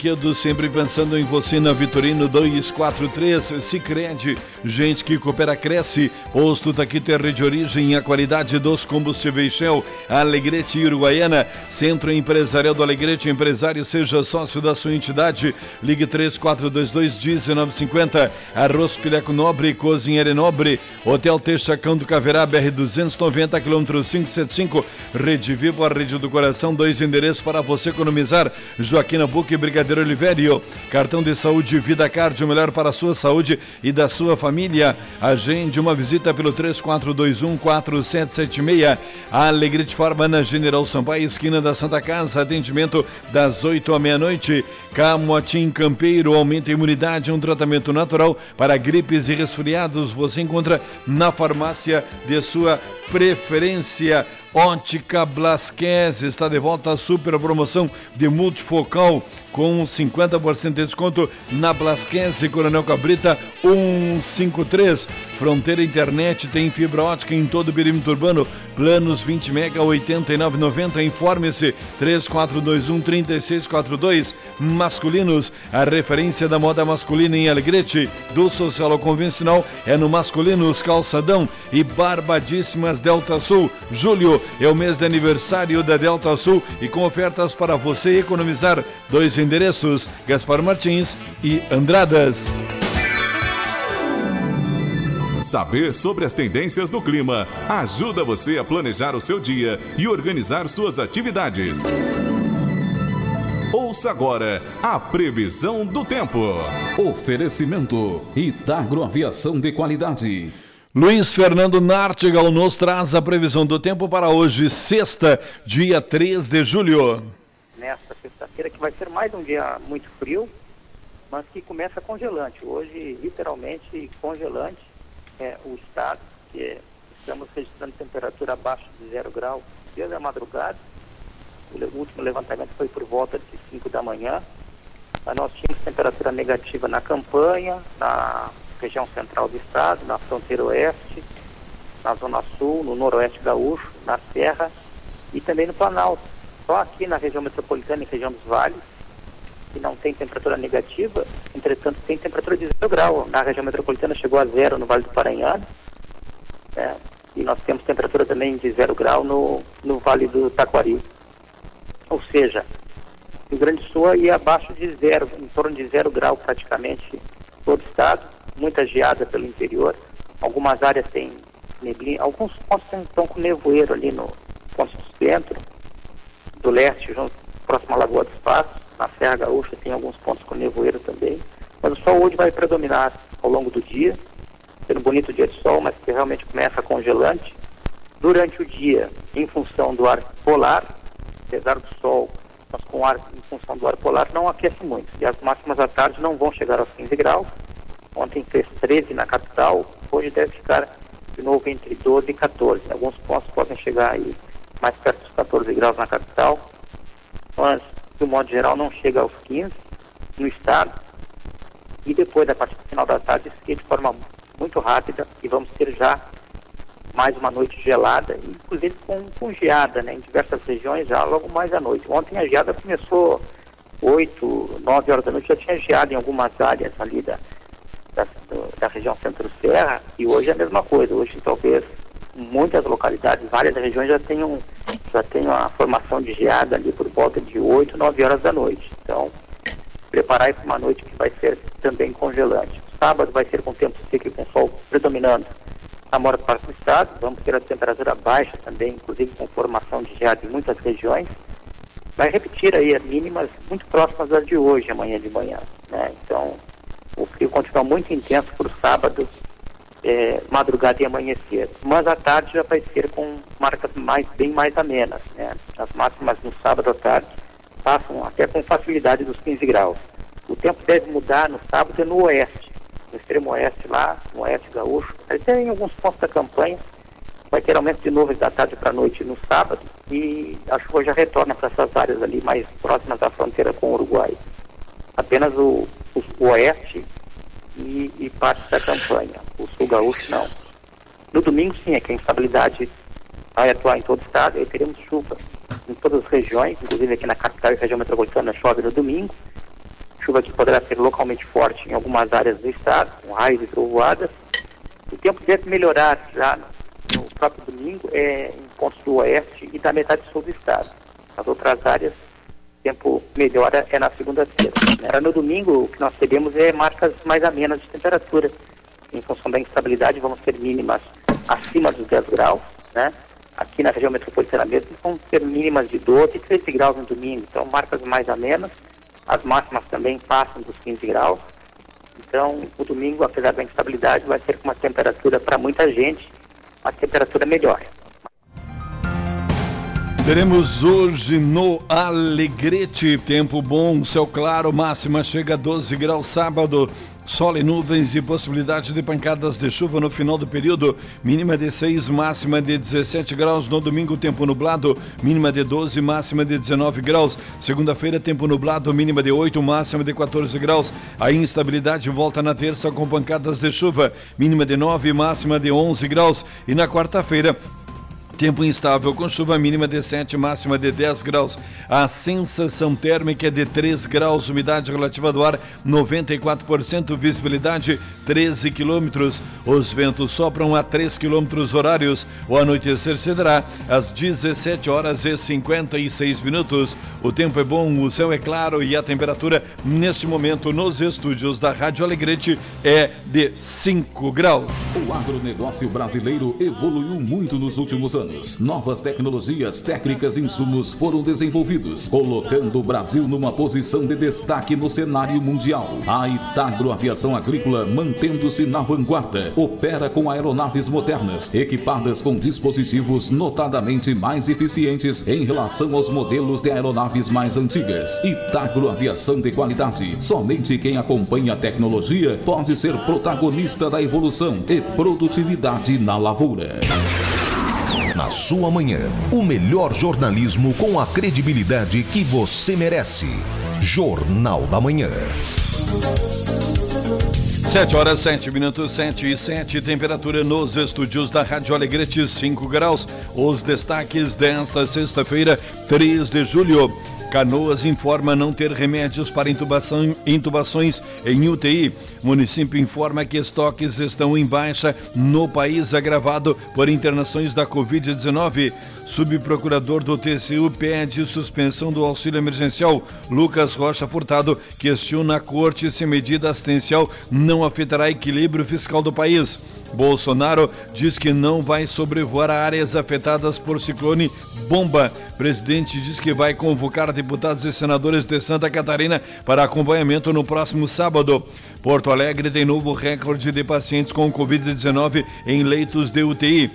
Brinquedos, sempre pensando em você na Vitorino 243, Sicredi, gente que coopera cresce. Posto Taquito é de origem, a qualidade dos combustíveis Shell. Alegrete e Uruguaiana, Centro Empresarial do Alegrete, empresário, seja sócio da sua entidade. Ligue 3422-1950. Arroz Pileco Nobre, Cozinheira Nobre, Hotel Texacão do Caverá, BR 290, km 575. Rede Vivo, a rede do coração, 2 endereços para você economizar. Joaquim Nabuco e Brigadeiro Olivério. Cartão de saúde Vida Card, o melhor para a sua saúde e da sua família. Agende uma visita pelo 3421-4776. A Alegrete Farma na General Sampaio, esquina da Santa Casa. Atendimento das 8 à meia-noite. Camotim Campeiro, aumenta a imunidade, um tratamento natural para gripes e resfriados. Você encontra na farmácia de sua preferência. Ótica Blasquez está de volta a super promoção de multifocal com 50% de desconto na Blasquez e Coronel Cabrita 153. Fronteira Internet tem fibra ótica em todo o perímetro urbano. Planos 20 mega, 89,90. Informe-se 3421-3642. Masculinos, a referência da moda masculina em Alegrete. Do social ao convencional é no Masculinos, Calçadão e Barbadíssimas Delta Sul. Julho é o mês de aniversário da Delta Sul e com ofertas para você economizar. 2 endereços, Gaspar Martins e Andradas. Saber sobre as tendências do clima ajuda você a planejar o seu dia e organizar suas atividades. Ouça agora a previsão do tempo. Oferecimento Itagro Aviação de Qualidade. Luiz Fernando Nartigal nos traz a previsão do tempo para hoje, sexta, dia 3 de julho. Nesta sexta-feira, que vai ser mais um dia muito frio, mas que começa congelante. Hoje, literalmente congelante, o estado, estamos registrando temperatura abaixo de 0 grau desde a madrugada. O último levantamento foi por volta de 5 da manhã. Mas nós tínhamos temperatura negativa na Campanha, na região central do estado, na fronteira oeste, na zona sul, no noroeste gaúcho, na serra e também no Planalto. Só aqui na região metropolitana e região dos vales, que não tem temperatura negativa, entretanto tem temperatura de 0 grau. Na região metropolitana chegou a 0 no Vale do Paranhana, e nós temos temperatura também de 0 grau no Vale do Taquari. Ou seja, o Rio Grande do Sul ia abaixo de 0, em torno de 0 grau praticamente todo o estado, muita geada pelo interior, algumas áreas têm neblina, alguns pontos estão com nevoeiro ali no ponto do centro, do leste, próximo à Lagoa dos Passos. Na Serra Gaúcha tem alguns pontos com nevoeiro também, mas o sol hoje vai predominar ao longo do dia, sendo um bonito dia de sol, mas que realmente começa congelante. Durante o dia, em função do ar polar, apesar do sol, mas com ar em função do ar polar, não aquece muito. E as máximas à tarde não vão chegar aos 15 graus. Ontem fez 13 na capital, hoje deve ficar de novo entre 12 e 14. Alguns pontos podem chegar aí mais perto dos 14 graus na capital, mas de um modo geral não chega aos 15 no estado. E depois, a partir do final da tarde, esquenta de forma muito rápida e vamos ter já mais uma noite gelada, inclusive com geada, em diversas regiões já logo mais à noite. Ontem a geada começou 8, 9 horas da noite, já tinha geada em algumas áreas ali da região centro-serra, e hoje é a mesma coisa. Hoje talvez muitas localidades, várias regiões já tenham a formação de geada ali por volta de 8, 9 horas da noite. Então, preparar para uma noite que vai ser também congelante. Sábado vai ser com tempo seco e com sol predominando na maior parte do estado. Vamos ter a temperatura baixa também, inclusive com formação de geada em muitas regiões. Vai repetir aí as mínimas muito próximas das de hoje, amanhã de manhã, Então, o frio continua muito intenso para o sábado, madrugada e amanhecer. Mas à tarde já vai ser com marcas bem mais amenas, As máximas no sábado à tarde passam até com facilidade dos 15 graus. O tempo deve mudar no sábado e no oeste, no extremo oeste lá, no oeste gaúcho. Até em alguns pontos da Campanha vai ter aumento de nuvens da tarde para a noite no sábado, e a chuva já retorna para essas áreas ali mais próximas da fronteira com o Uruguai. Apenas o oeste e parte da Campanha. O sul gaúcho não. No domingo, sim, é que a instabilidade vai atuar em todo o estado, e teremos chuva em todas as regiões, inclusive aqui na capital e região metropolitana chove no domingo, chuva que poderá ser localmente forte em algumas áreas do estado, com raios e trovoadas. O tempo deve melhorar já no próprio domingo em pontos do oeste e da metade sul do estado. Nas outras áreas, o tempo melhora na segunda-feira. No domingo, o que nós teremos é marcas mais amenas de temperatura. Em função da instabilidade, vamos ter mínimas acima dos 10 graus, né? Aqui na região metropolitana mesmo, vão ter mínimas de 12 e 13 graus no domingo. Então, marcas mais amenas. As máximas também passam dos 15 graus. Então, o domingo, apesar da instabilidade, vai ser com uma temperatura, para muita gente, uma temperatura melhor. Teremos hoje no Alegrete, tempo bom, céu claro, máxima chega a 12 graus sábado, sol e nuvens e possibilidade de pancadas de chuva no final do período, mínima de 6, máxima de 17 graus, no domingo tempo nublado, mínima de 12, máxima de 19 graus, segunda-feira tempo nublado, mínima de 8, máxima de 14 graus, a instabilidade volta na terça com pancadas de chuva, mínima de 9, máxima de 11 graus e na quarta-feira tempo instável com chuva mínima de 7, máxima de 10 graus. A sensação térmica é de 3 graus, umidade relativa do ar 94%, visibilidade 13 quilômetros. Os ventos sopram a 3 quilômetros horários. O anoitecer se dará às 17 horas e 56 minutos. O tempo é bom, o céu é claro e a temperatura neste momento nos estúdios da Rádio Alegrete é de 5 graus. O agronegócio brasileiro evoluiu muito nos últimos anos. Novas tecnologias, técnicas e insumos foram desenvolvidos, colocando o Brasil numa posição de destaque no cenário mundial. A Itagro Aviação Agrícola, mantendo-se na vanguarda, opera com aeronaves modernas, equipadas com dispositivos notadamente mais eficientes em relação aos modelos de aeronaves mais antigas. Itagro Aviação de qualidade. Somente quem acompanha a tecnologia pode ser protagonista da evolução e produtividade na lavoura. Na sua manhã, o melhor jornalismo com a credibilidade que você merece. Jornal da Manhã. 7 horas, 7 minutos, 7 e 7, temperatura nos estúdios da Rádio Alegrete, 5 graus. Os destaques desta sexta-feira, 3 de julho. Canoas informa não ter remédios para intubações em UTI. Município informa que estoques estão em baixa no país, agravado por internações da Covid-19. Subprocurador do TCU pede suspensão do auxílio emergencial. Lucas Rocha Furtado questiona a corte se medida assistencial não afetará equilíbrio fiscal do país. Bolsonaro diz que não vai sobrevoar áreas afetadas por ciclone Bomba. Presidente diz que vai convocar deputados e senadores de Santa Catarina para acompanhamento no próximo sábado. Porto Alegre tem novo recorde de pacientes com Covid-19 em leitos de UTI.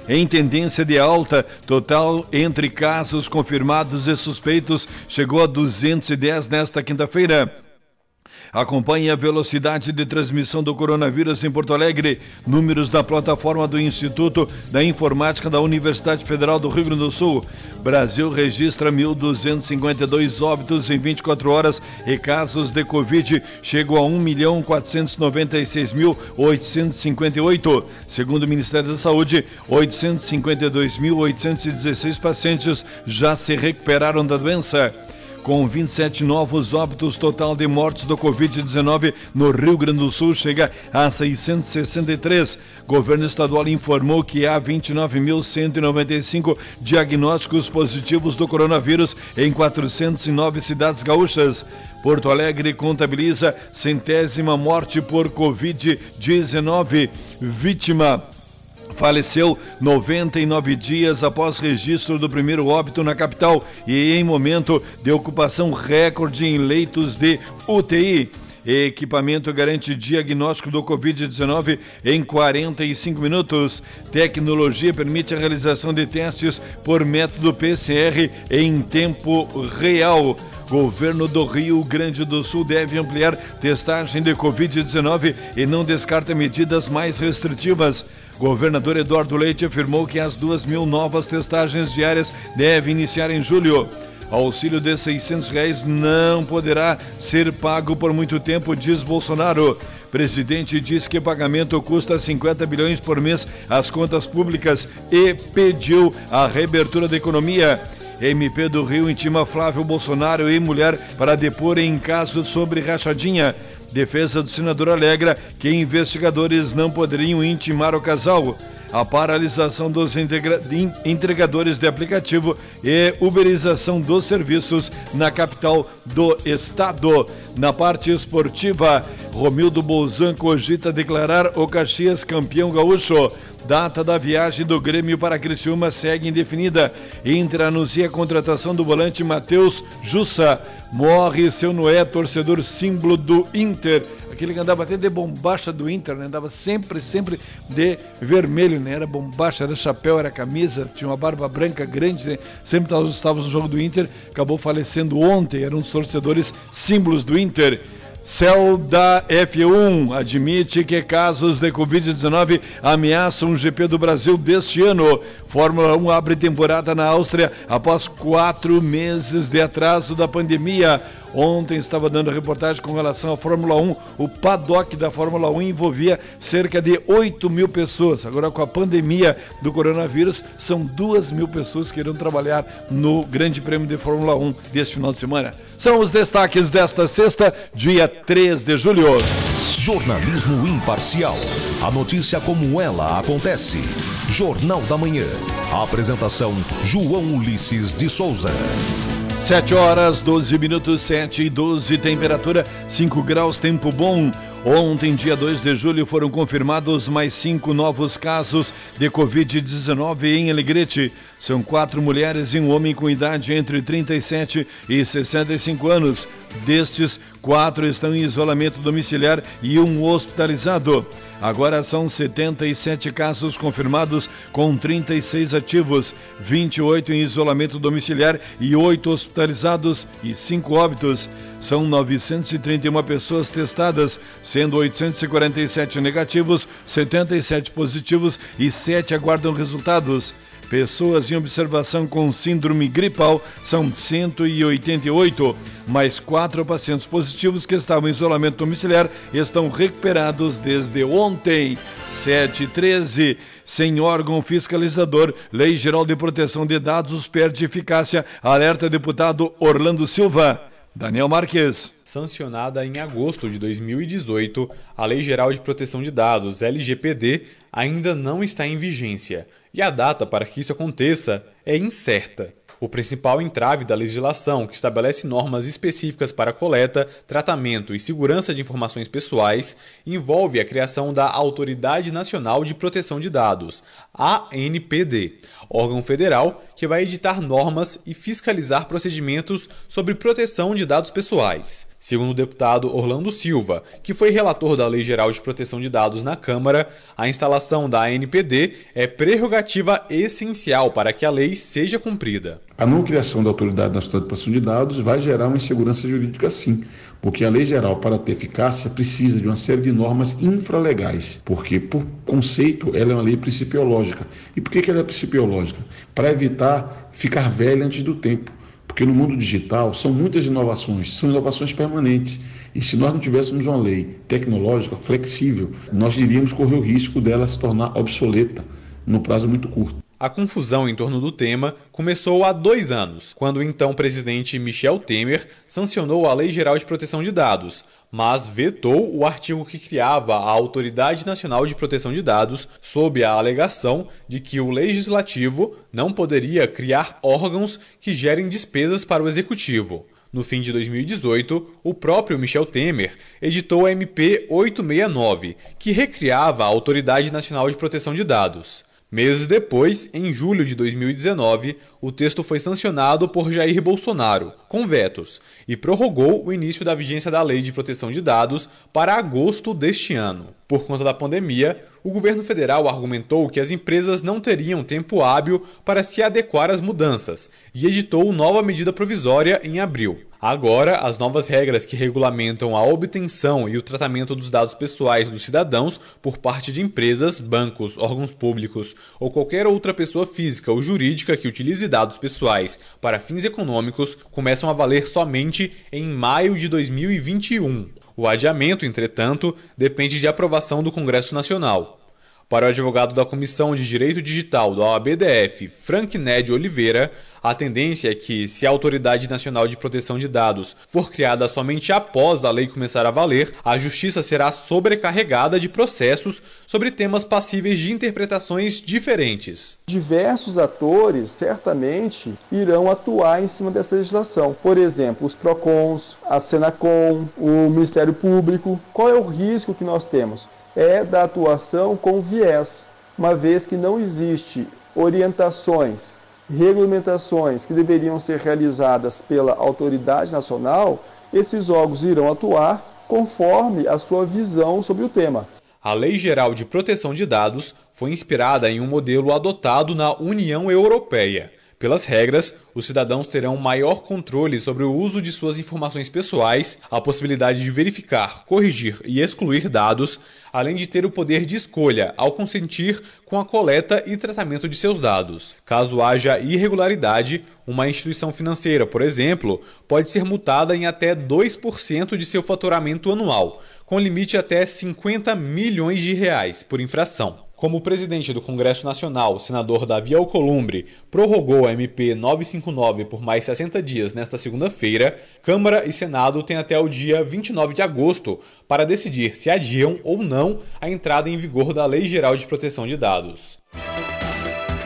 Em tendência de alta, total entre casos confirmados e suspeitos chegou a 210 nesta quinta-feira. Acompanhe a velocidade de transmissão do coronavírus em Porto Alegre. Números da plataforma do Instituto da Informática da Universidade Federal do Rio Grande do Sul. Brasil registra 1.252 óbitos em 24 horas e casos de Covid chegam a 1.496.858. Segundo o Ministério da Saúde, 852.816 pacientes já se recuperaram da doença. Com 27 novos óbitos, total de mortes do Covid-19 no Rio Grande do Sul chega a 663. Governo estadual informou que há 29.195 diagnósticos positivos do coronavírus em 409 cidades gaúchas. Porto Alegre contabiliza 100ª morte por Covid-19. Vítima faleceu 99 dias após registro do primeiro óbito na capital e em momento de ocupação recorde em leitos de UTI. Equipamento garante diagnóstico do Covid-19 em 45 minutos. Tecnologia permite a realização de testes por método PCR em tempo real. Governo do Rio Grande do Sul deve ampliar testagem de Covid-19 e não descarta medidas mais restritivas. Governador Eduardo Leite afirmou que as 2.000 novas testagens diárias devem iniciar em julho. Auxílio de R$600 não poderá ser pago por muito tempo, diz Bolsonaro. Presidente diz que pagamento custa 50 bilhões por mês às contas públicas e pediu a reabertura da economia. MP do Rio intima Flávio Bolsonaro e mulher para depor em caso sobre rachadinha. Defesa do senador alegra que investigadores não poderiam intimar o casal. A paralisação dos entregadores de aplicativo e uberização dos serviços na capital do estado. Na parte esportiva, Romildo Bolzan cogita declarar o Caxias campeão gaúcho. Data da viagem do Grêmio para Criciúma segue indefinida. Inter anuncia a contratação do volante Matheus Jussa. Morre seu Noé, torcedor símbolo do Inter. Aquele que andava até de bombacha do Inter, né? Andava sempre de vermelho, né? Era bombacha, era chapéu, era camisa, tinha uma barba branca grande, né? Sempre estava no jogo do Inter, acabou falecendo ontem, era um dos torcedores símbolos do Inter. Céu da F1 admite que casos de Covid-19 ameaçam o GP do Brasil deste ano. Fórmula 1 abre temporada na Áustria após 4 meses de atraso da pandemia. Ontem estava dando reportagem com relação à Fórmula 1. O paddock da Fórmula 1 envolvia cerca de 8 mil pessoas. Agora, com a pandemia do coronavírus, são 2 mil pessoas que irão trabalhar no Grande Prêmio de Fórmula 1 deste final de semana. São os destaques desta sexta, dia 3 de julho. Jornalismo imparcial. A notícia como ela acontece. Jornal da Manhã. A apresentação, João Ulisses de Souza. 7 horas, 12 minutos, 7 e 12, temperatura 5 graus, tempo bom. Ontem, dia 2 de julho, foram confirmados mais 5 novos casos de Covid-19 em Alegrete. São 4 mulheres e um homem com idade entre 37 e 65 anos. Destes, 4 estão em isolamento domiciliar e um hospitalizado. Agora são 77 casos confirmados com 36 ativos, 28 em isolamento domiciliar e 8 hospitalizados e 5 óbitos. São 931 pessoas testadas, sendo 847 negativos, 77 positivos e 7 aguardam resultados. Pessoas em observação com síndrome gripal são 188, mais 4 pacientes positivos que estavam em isolamento domiciliar estão recuperados desde ontem. 7h13, sem órgão fiscalizador, Lei Geral de Proteção de Dados perde eficácia, alerta deputado Orlando Silva. Daniel Marques. Sancionada em agosto de 2018, a Lei Geral de Proteção de Dados, LGPD, ainda não está em vigência e a data para que isso aconteça é incerta. O principal entrave da legislação, que estabelece normas específicas para coleta, tratamento e segurança de informações pessoais, envolve a criação da Autoridade Nacional de Proteção de Dados, ANPD, órgão federal que vai editar normas e fiscalizar procedimentos sobre proteção de dados pessoais. Segundo o deputado Orlando Silva, que foi relator da Lei Geral de Proteção de Dados na Câmara, a instalação da ANPD é prerrogativa essencial para que a lei seja cumprida. A não criação da Autoridade Nacional de Proteção de Dados vai gerar uma insegurança jurídica sim, porque a Lei Geral, para ter eficácia, precisa de uma série de normas infralegais, porque, por conceito, ela é uma lei principiológica. E por que ela é principiológica? Para evitar ficar velha antes do tempo. Porque no mundo digital são muitas inovações, são inovações permanentes. E se nós não tivéssemos uma lei tecnológica flexível, nós iríamos correr o risco dela se tornar obsoleta no prazo muito curto. A confusão em torno do tema começou há 2 anos, quando o então presidente Michel Temer sancionou a Lei Geral de Proteção de Dados, mas vetou o artigo que criava a Autoridade Nacional de Proteção de Dados sob a alegação de que o Legislativo não poderia criar órgãos que gerem despesas para o Executivo. No fim de 2018, o próprio Michel Temer editou a MP 869, que recriava a Autoridade Nacional de Proteção de Dados. Meses depois, em julho de 2019, o texto foi sancionado por Jair Bolsonaro, com vetos, e prorrogou o início da vigência da Lei de Proteção de Dados para agosto deste ano. Por conta da pandemia, o governo federal argumentou que as empresas não teriam tempo hábil para se adequar às mudanças e editou nova medida provisória em abril. Agora, as novas regras que regulamentam a obtenção e o tratamento dos dados pessoais dos cidadãos por parte de empresas, bancos, órgãos públicos ou qualquer outra pessoa física ou jurídica que utilize dados pessoais para fins econômicos começam a valer somente em maio de 2021. O adiamento, entretanto, depende de aprovação do Congresso Nacional. Para o advogado da Comissão de Direito Digital da OAB-DF, Frank Ned Oliveira, a tendência é que, se a Autoridade Nacional de Proteção de Dados for criada somente após a lei começar a valer, a Justiça será sobrecarregada de processos sobre temas passíveis de interpretações diferentes. Diversos atores, certamente, irão atuar em cima dessa legislação. Por exemplo, os PROCONs, a Senacom, o Ministério Público. Qual é o risco que nós temos? É da atuação com viés, uma vez que não existe orientações, regulamentações que deveriam ser realizadas pela autoridade nacional, esses órgãos irão atuar conforme a sua visão sobre o tema. A Lei Geral de Proteção de Dados foi inspirada em um modelo adotado na União Europeia. Pelas regras, os cidadãos terão maior controle sobre o uso de suas informações pessoais, a possibilidade de verificar, corrigir e excluir dados, além de ter o poder de escolha ao consentir com a coleta e tratamento de seus dados. Caso haja irregularidade, uma instituição financeira, por exemplo, pode ser multada em até 2% de seu faturamento anual, com limite até 50 milhões de reais por infração. Como o presidente do Congresso Nacional, senador Davi Alcolumbre, prorrogou a MP 959 por mais 60 dias nesta segunda-feira, Câmara e Senado têm até o dia 29 de agosto para decidir se adiam ou não a entrada em vigor da Lei Geral de Proteção de Dados.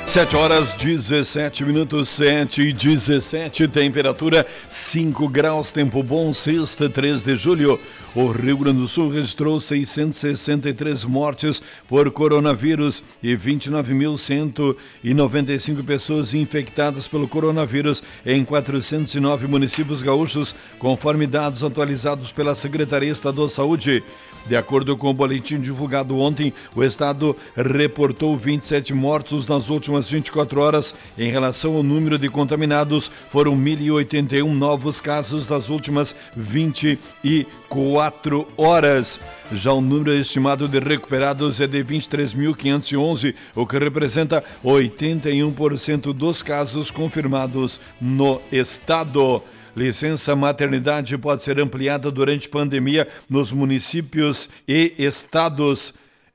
7h17, 7h17, temperatura 5 graus, tempo bom, sexta, 3 de julho. O Rio Grande do Sul registrou 663 mortes por coronavírus e 29.195 pessoas infectadas pelo coronavírus em 409 municípios gaúchos, conforme dados atualizados pela Secretaria Estadual de Saúde. De acordo com o boletim divulgado ontem, o estado reportou 27 mortos nas últimas 24 horas. Em relação ao número de contaminados, foram 1.081 novos casos nas últimas 24 horas. Já o número estimado de recuperados é de 23.511, o que representa 81% dos casos confirmados no estado. Licença maternidade pode ser ampliada durante pandemia nos municípios e estados,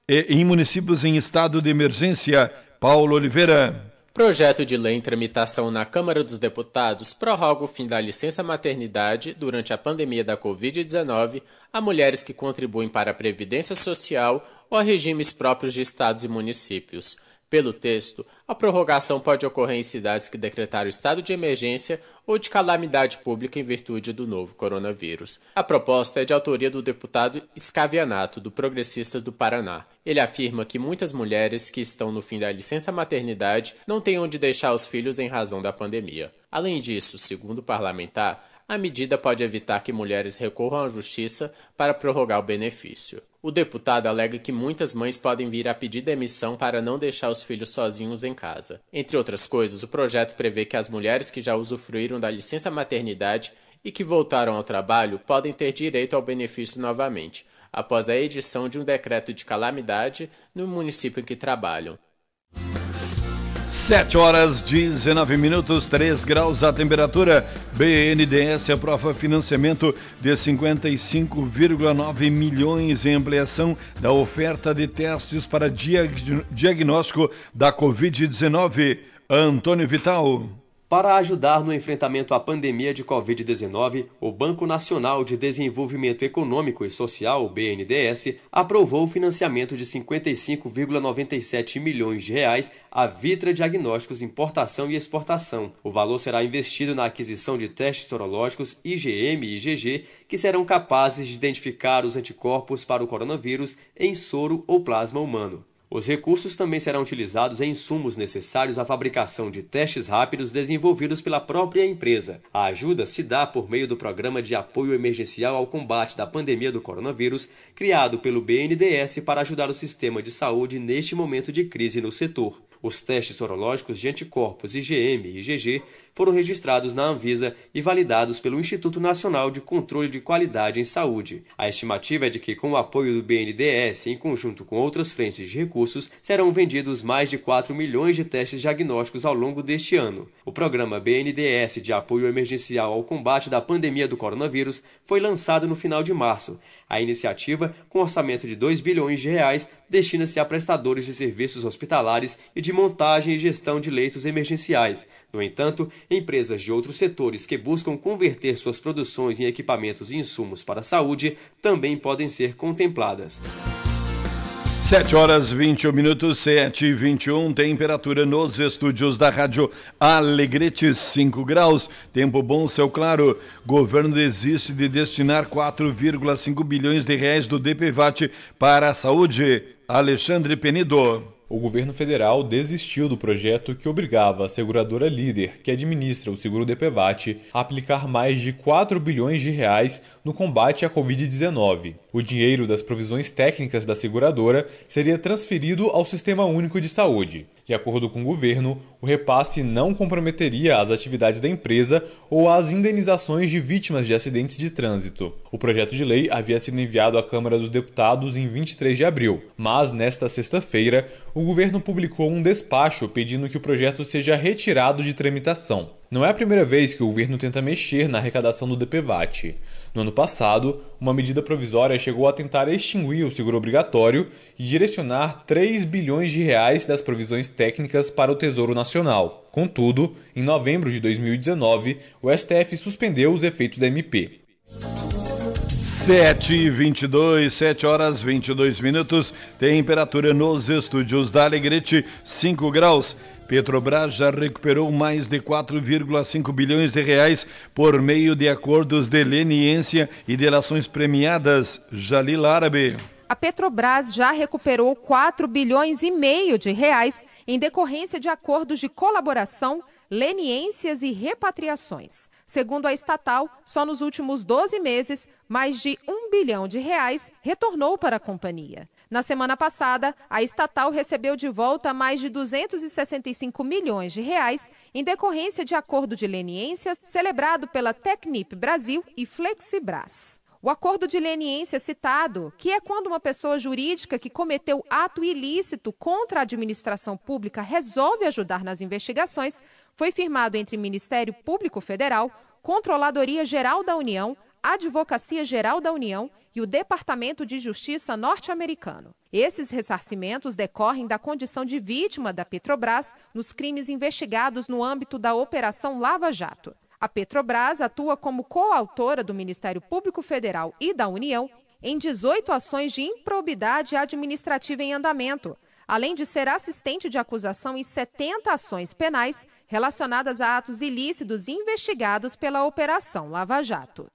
em municípios em estado de emergência. Paulo Oliveira. Projeto de lei em tramitação na Câmara dos Deputados prorroga o fim da licença maternidade durante a pandemia da Covid-19 a mulheres que contribuem para a Previdência Social ou a regimes próprios de estados e municípios. Pelo texto, a prorrogação pode ocorrer em cidades que decretaram estado de emergência ou de calamidade pública em virtude do novo coronavírus. A proposta é de autoria do deputado Scavianato, do Progressistas do Paraná. Ele afirma que muitas mulheres que estão no fim da licença maternidade não têm onde deixar os filhos em razão da pandemia. Além disso, segundo o parlamentar, a medida pode evitar que mulheres recorram à justiça para prorrogar o benefício. O deputado alega que muitas mães podem vir a pedir demissão para não deixar os filhos sozinhos em casa. Entre outras coisas, o projeto prevê que as mulheres que já usufruíram da licença maternidade e que voltaram ao trabalho podem ter direito ao benefício novamente, após a edição de um decreto de calamidade no município em que trabalham. 7h19, 3 graus a temperatura. BNDES aprova financiamento de 55,9 milhões em ampliação da oferta de testes para diagnóstico da Covid-19. Antônio Vital. Para ajudar no enfrentamento à pandemia de Covid-19, o Banco Nacional de Desenvolvimento Econômico e Social, BNDES, aprovou o financiamento de 55,97 milhões de reais à Vitra Diagnósticos Importação e Exportação. O valor será investido na aquisição de testes sorológicos IgM e IgG, que serão capazes de identificar os anticorpos para o coronavírus em soro ou plasma humano. Os recursos também serão utilizados em insumos necessários à fabricação de testes rápidos desenvolvidos pela própria empresa. A ajuda se dá por meio do Programa de Apoio Emergencial ao Combate da Pandemia do Coronavírus, criado pelo BNDES para ajudar o sistema de saúde neste momento de crise no setor. Os testes sorológicos de anticorpos IgM e IgG foram registrados na Anvisa e validados pelo Instituto Nacional de Controle de Qualidade em Saúde. A estimativa é de que, com o apoio do BNDES, em conjunto com outras frentes de recursos, serão vendidos mais de 4 milhões de testes diagnósticos ao longo deste ano. O programa BNDES de apoio emergencial ao combate da pandemia do coronavírus foi lançado no final de março. A iniciativa, com orçamento de R$ 2 bilhões, destina-se a prestadores de serviços hospitalares e de montagem e gestão de leitos emergenciais. No entanto, empresas de outros setores que buscam converter suas produções em equipamentos e insumos para a saúde também podem ser contempladas. 7h21, 7h21, temperatura nos estúdios da Rádio Alegrete, 5 graus, tempo bom, céu claro. Governo desiste de destinar 4,5 bilhões de reais do DPVAT para a saúde. Alexandre Penido. O governo federal desistiu do projeto que obrigava a seguradora líder, que administra o seguro DPVAT, a aplicar mais de 4 bilhões de reais no combate à Covid-19. O dinheiro das provisões técnicas da seguradora seria transferido ao Sistema Único de Saúde. De acordo com o governo, o repasse não comprometeria as atividades da empresa ou as indenizações de vítimas de acidentes de trânsito. O projeto de lei havia sido enviado à Câmara dos Deputados em 23 de abril, mas nesta sexta-feira, o governo publicou um despacho pedindo que o projeto seja retirado de tramitação. Não é a primeira vez que o governo tenta mexer na arrecadação do DPVAT. No ano passado, uma medida provisória chegou a tentar extinguir o seguro obrigatório e direcionar 3 bilhões de reais das provisões técnicas para o Tesouro Nacional. Contudo, em novembro de 2019, o STF suspendeu os efeitos da MP. 7h22, 7h22, temperatura nos estúdios da Alegrete, 5 graus. Petrobras já recuperou mais de 4,5 bilhões de reais por meio de acordos de leniência e delações premiadas. Jalil Árabe. A Petrobras já recuperou 4 bilhões e meio de reais em decorrência de acordos de colaboração, leniências e repatriações. Segundo a estatal, só nos últimos 12 meses, mais de 1 bilhão de reais retornou para a companhia. Na semana passada, a estatal recebeu de volta mais de 265 milhões de reais em decorrência de acordo de leniências celebrado pela Tecnip Brasil e Flexibras. O acordo de leniência citado, que é quando uma pessoa jurídica que cometeu ato ilícito contra a administração pública resolve ajudar nas investigações, foi firmado entre Ministério Público Federal, Controladoria Geral da União, Advocacia Geral da União e o Departamento de Justiça norte-americano. Esses ressarcimentos decorrem da condição de vítima da Petrobras nos crimes investigados no âmbito da Operação Lava Jato. A Petrobras atua como coautora do Ministério Público Federal e da União em 18 ações de improbidade administrativa em andamento, além de ser assistente de acusação em 70 ações penais relacionadas a atos ilícitos investigados pela Operação Lava Jato.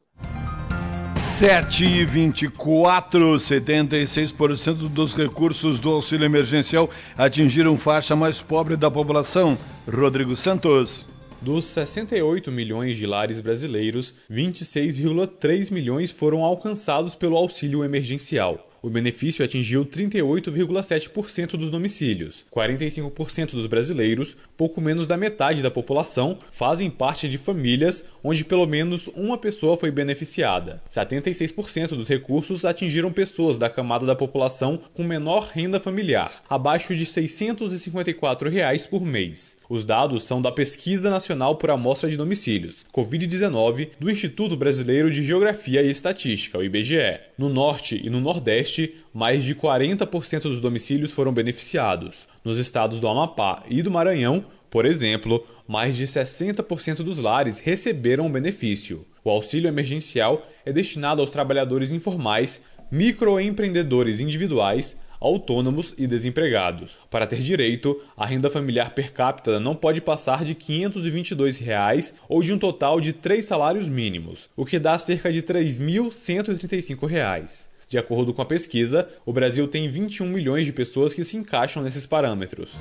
7h24, 76% dos recursos do auxílio emergencial atingiram faixa mais pobre da população. Rodrigo Santos. Dos 68 milhões de lares brasileiros, 26,3 milhões foram alcançados pelo auxílio emergencial. O benefício atingiu 38,7% dos domicílios. 45% dos brasileiros, pouco menos da metade da população, fazem parte de famílias onde pelo menos uma pessoa foi beneficiada. 76% dos recursos atingiram pessoas da camada da população com menor renda familiar, abaixo de R$ 654 por mês. Os dados são da Pesquisa Nacional por Amostra de Domicílios, Covid-19, do Instituto Brasileiro de Geografia e Estatística, o IBGE. No Norte e no Nordeste, mais de 40% dos domicílios foram beneficiados. Nos estados do Amapá e do Maranhão, por exemplo, mais de 60% dos lares receberam o benefício. O auxílio emergencial é destinado aos trabalhadores informais, microempreendedores individuais, autônomos e desempregados. Para ter direito, a renda familiar per capita não pode passar de R$ 522 ou de um total de 3 salários mínimos, o que dá cerca de R$ 3.135. De acordo com a pesquisa, o Brasil tem 21 milhões de pessoas que se encaixam nesses parâmetros.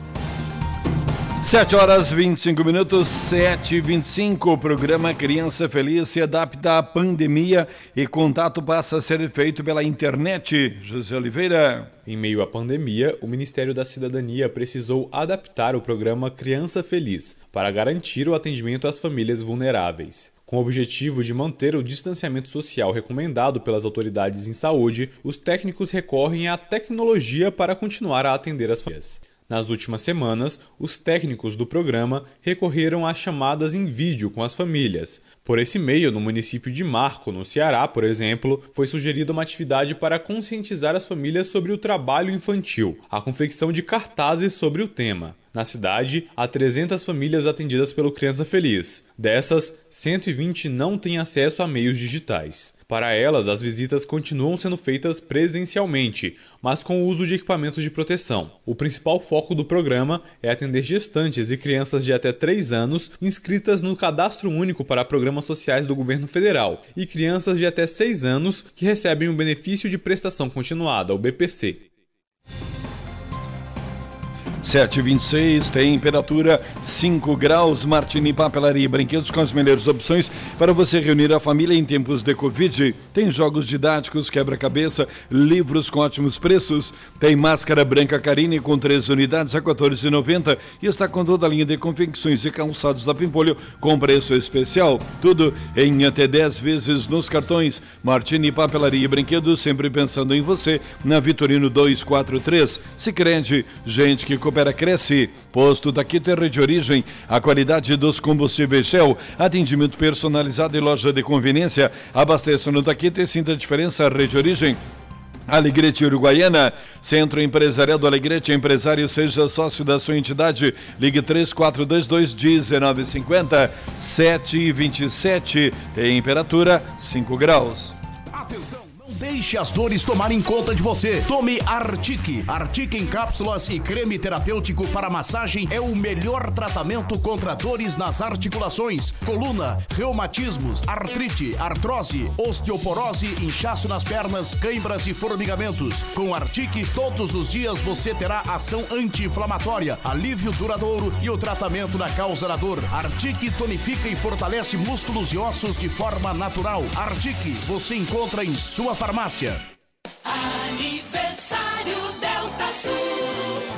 7h25, 7h25, o programa Criança Feliz se adapta à pandemia e contato passa a ser feito pela internet. José Oliveira. Em meio à pandemia, o Ministério da Cidadania precisou adaptar o programa Criança Feliz para garantir o atendimento às famílias vulneráveis. Com o objetivo de manter o distanciamento social recomendado pelas autoridades em saúde, os técnicos recorrem à tecnologia para continuar a atender as famílias. Nas últimas semanas, os técnicos do programa recorreram a chamadas em vídeo com as famílias. Por esse meio, no município de Marco, no Ceará, por exemplo, foi sugerida uma atividade para conscientizar as famílias sobre o trabalho infantil, a confecção de cartazes sobre o tema. Na cidade, há 300 famílias atendidas pelo Criança Feliz. Dessas, 120 não têm acesso a meios digitais. Para elas, as visitas continuam sendo feitas presencialmente, mas com o uso de equipamentos de proteção. O principal foco do programa é atender gestantes e crianças de até 3 anos inscritas no Cadastro Único para Programas Sociais do Governo Federal e crianças de até 6 anos que recebem o benefício de prestação continuada, o BPC. 7h26, temperatura 5 graus, Martini Papelaria e Brinquedos com as melhores opções para você reunir a família em tempos de Covid. Tem jogos didáticos, quebra-cabeça, livros com ótimos preços. Tem máscara branca Carine com 3 unidades a R$ 14,90 e está com toda a linha de confecções e calçados da Pimpolho com preço especial. Tudo em até 10 vezes nos cartões. Martini Papelaria e Brinquedos, sempre pensando em você, na Vitorino 243. Sicredi, gente que coopera cresce. Posto Taquito é de origem, a qualidade dos combustíveis Shell, atendimento personalizado e loja de conveniência. Abasteça no Taquito e sinta a diferença, rede origem. Alegrete Uruguaiana, Centro Empresarial do Alegrete, empresário, seja sócio da sua entidade. Ligue 3422-1950, 7h27, temperatura 5 graus. Atenção! Deixe as dores tomarem conta de você. Tome Artic. Artic em cápsulas e creme terapêutico para massagem é o melhor tratamento contra dores nas articulações, coluna, reumatismos, artrite, artrose, osteoporose, inchaço nas pernas, cãibras e formigamentos. Com Artic, todos os dias você terá ação anti-inflamatória, alívio duradouro e o tratamento da causa da dor. Artic tonifica e fortalece músculos e ossos de forma natural. Artic, você encontra em sua farmácia. Aniversário Delta Sul.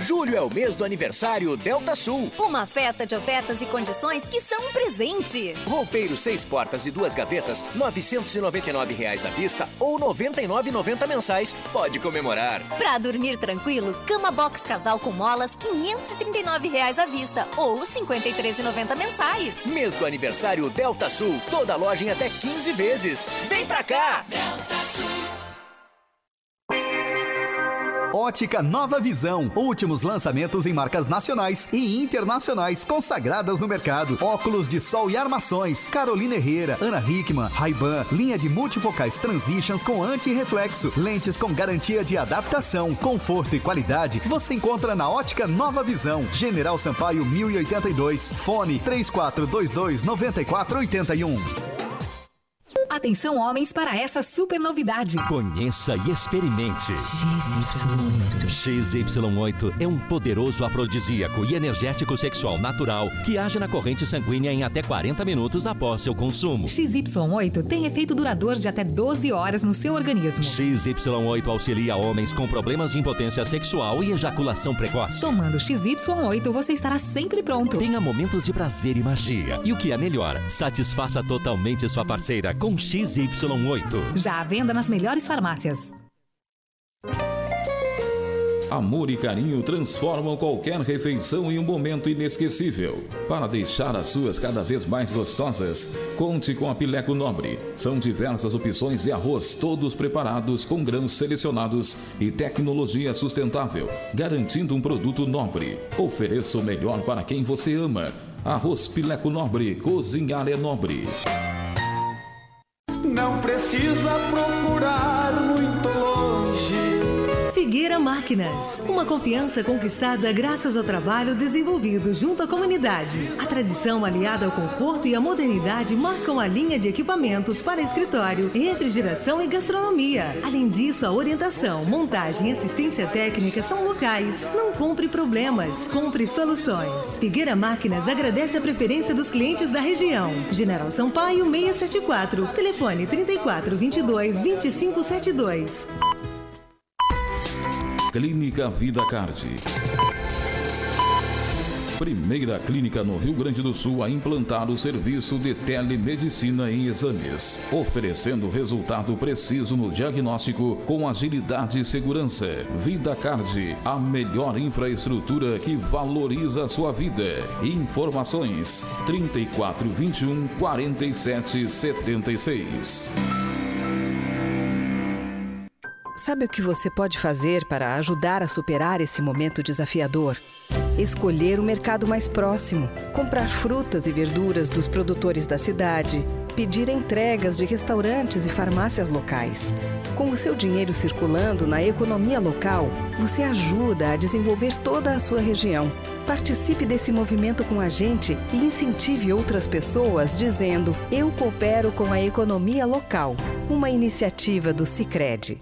Julho é o mês do aniversário Delta Sul. Uma festa de ofertas e condições que são um presente. Roupeiro 6 portas e 2 gavetas, R$ 999 à vista ou R$ 99,90 mensais. Pode comemorar. Pra dormir tranquilo, cama box casal com molas, R$ 539 à vista ou R$ 53,90 mensais. Mês do aniversário Delta Sul. Toda loja em até 15 vezes. Vem pra cá! Delta Sul. Ótica Nova Visão. Últimos lançamentos em marcas nacionais e internacionais consagradas no mercado. Óculos de sol e armações. Carolina Herrera, Ana Hickman, Ray-Ban. Linha de multifocais Transitions com anti-reflexo. Lentes com garantia de adaptação, conforto e qualidade. Você encontra na Ótica Nova Visão. General Sampaio 1082. Fone 3422-9481. Atenção, homens, para essa super novidade. Conheça e experimente. XY8 é um poderoso afrodisíaco e energético sexual natural que age na corrente sanguínea em até 40 minutos após seu consumo. XY8 tem efeito duradouro de até 12 horas no seu organismo. XY8 auxilia homens com problemas de impotência sexual e ejaculação precoce. Tomando XY8, você estará sempre pronto. Tenha momentos de prazer e magia. E o que é melhor, satisfaça totalmente sua parceira com XY8. Já à venda nas melhores farmácias. Amor e carinho transformam qualquer refeição em um momento inesquecível. Para deixar as suas cada vez mais gostosas, conte com a Pileco Nobre. São diversas opções de arroz, todos preparados com grãos selecionados e tecnologia sustentável, garantindo um produto nobre. Ofereça o melhor para quem você ama. Arroz Pileco Nobre, cozinhar é nobre. Não precisa procurar muito longe. Figueira Máquinas. Uma confiança conquistada graças ao trabalho desenvolvido junto à comunidade. A tradição aliada ao conforto e à modernidade marcam a linha de equipamentos para escritório, refrigeração e gastronomia. Além disso, a orientação, montagem e assistência técnica são locais. Não compre problemas, compre soluções. Figueira Máquinas agradece a preferência dos clientes da região. General Sampaio 674, telefone 3422-2572. Clínica Vida Card. Primeira clínica no Rio Grande do Sul a implantar o serviço de telemedicina em exames, oferecendo resultado preciso no diagnóstico com agilidade e segurança. Vida Card, a melhor infraestrutura que valoriza a sua vida. Informações 3421 4776. Sabe o que você pode fazer para ajudar a superar esse momento desafiador? Escolher o mercado mais próximo, comprar frutas e verduras dos produtores da cidade, pedir entregas de restaurantes e farmácias locais. Com o seu dinheiro circulando na economia local, você ajuda a desenvolver toda a sua região. Participe desse movimento com a gente e incentive outras pessoas dizendo: eu coopero com a economia local. Uma iniciativa do Sicredi.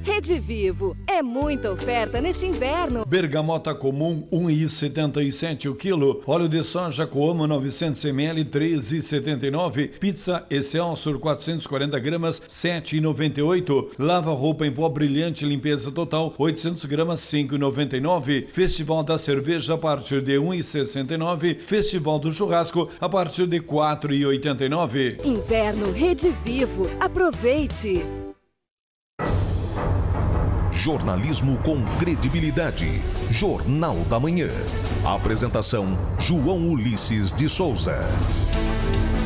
Rede Vivo, é muita oferta neste inverno. Bergamota comum, 1,77 o quilo. Óleo de soja Coamo, 900 ml, 13,79. Pizza Excelsior, 440 gramas, 7,98. Lava roupa em pó brilhante, limpeza total, 800 gramas, 5,99. Festival da cerveja a partir de 1,69. Festival do churrasco a partir de 4,89. Inverno Rede Vivo, aproveite. Jornalismo com credibilidade. Jornal da Manhã. Apresentação: João Ulisses de Souza.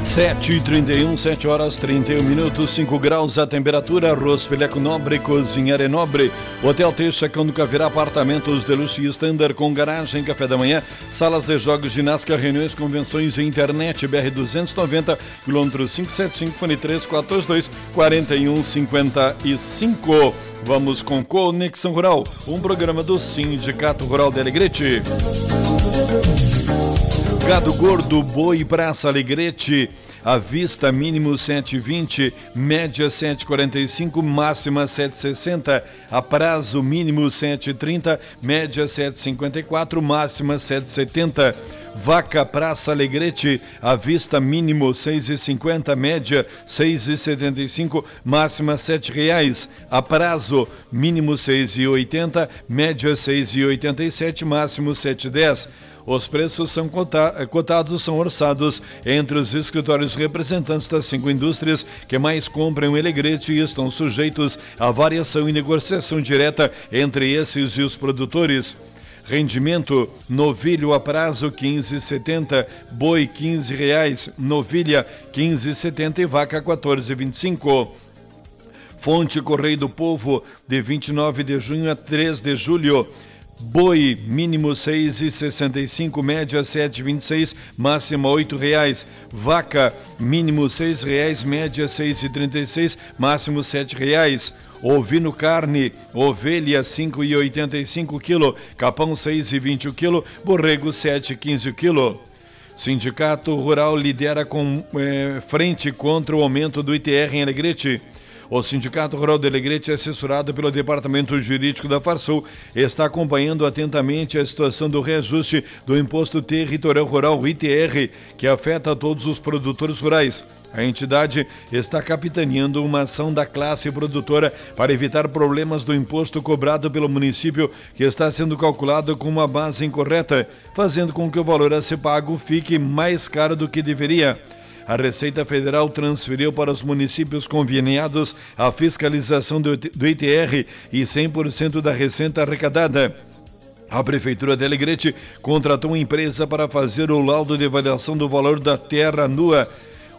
7h31, 7h31, 5 graus a temperatura. Arroz Peleco Nobre, Cozinhar é Nobre. Hotel Teixa, Cândido Virá, apartamentos de luxo e standard com garagem, café da manhã, salas de jogos, ginástica, reuniões, convenções e internet. BR-290, quilômetro 575, fone 3422-4155. Vamos com Conexão Rural, um programa do Sindicato Rural de Alegrete. Gado gordo, boi, praça, Alegrete, à vista mínimo 7,20, média 7,45, máxima 7,60, a prazo mínimo 7,30, média 7,54, máxima 7,70. Vaca praça Alegrete, à vista mínimo 6,50, média 6,75, máxima R$7. A prazo mínimo 6,80, média 6,87, máximo 7,10. Os preços são cotados, são orçados entre os escritórios representantes das 5 indústrias que mais compram em Alegrete e estão sujeitos à variação e negociação direta entre esses e os produtores. Rendimento: novilho a prazo 15,70, boi R$15, novilha 15,70 e vaca 14,25. Fonte Correio do Povo, de 29 de junho a 3 de julho. Boi mínimo 6,65, média 7,26, máxima R$8. Vaca mínimo R$6, média 6,36, máximo R$7. Ovino carne, ovelha 5,85 kg, capão 6,20 kg, borrego 7,15 kg. Sindicato Rural lidera com frente contra o aumento do ITR em Alegrete. O Sindicato Rural de Alegrete, assessorado pelo Departamento Jurídico da Farsul, está acompanhando atentamente a situação do reajuste do Imposto Territorial Rural, ITR, que afeta todos os produtores rurais. A entidade está capitaneando uma ação da classe produtora para evitar problemas do imposto cobrado pelo município, que está sendo calculado com uma base incorreta, fazendo com que o valor a ser pago fique mais caro do que deveria. A Receita Federal transferiu para os municípios conveniados a fiscalização do ITR e 100% da receita arrecadada. A Prefeitura de Alegrete contratou uma empresa para fazer o laudo de avaliação do valor da terra nua,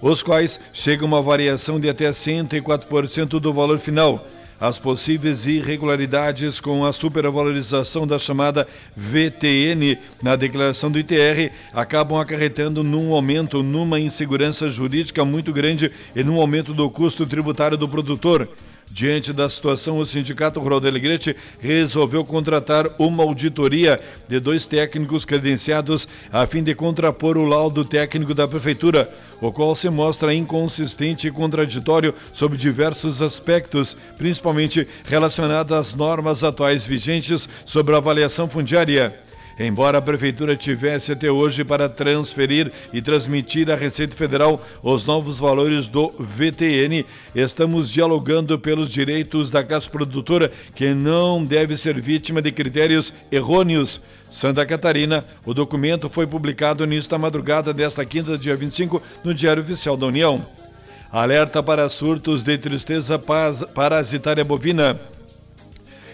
os quais chegam a uma variação de até 104% do valor final. As possíveis irregularidades com a supervalorização da chamada VTN na declaração do ITR acabam acarretando num aumento, numa insegurança jurídica muito grande e num aumento do custo tributário do produtor. Diante da situação, o Sindicato Rural de Alegrete resolveu contratar uma auditoria de 2 técnicos credenciados a fim de contrapor o laudo técnico da Prefeitura, o qual se mostra inconsistente e contraditório sob diversos aspectos, principalmente relacionado às normas atuais vigentes sobre a avaliação fundiária. Embora a Prefeitura tivesse até hoje para transferir e transmitir à Receita Federal os novos valores do VTN, estamos dialogando pelos direitos da classe produtora, que não deve ser vítima de critérios errôneos. Santa Catarina, o documento foi publicado nesta madrugada desta quinta, dia 25, no Diário Oficial da União. Alerta para surtos de tristeza parasitária bovina.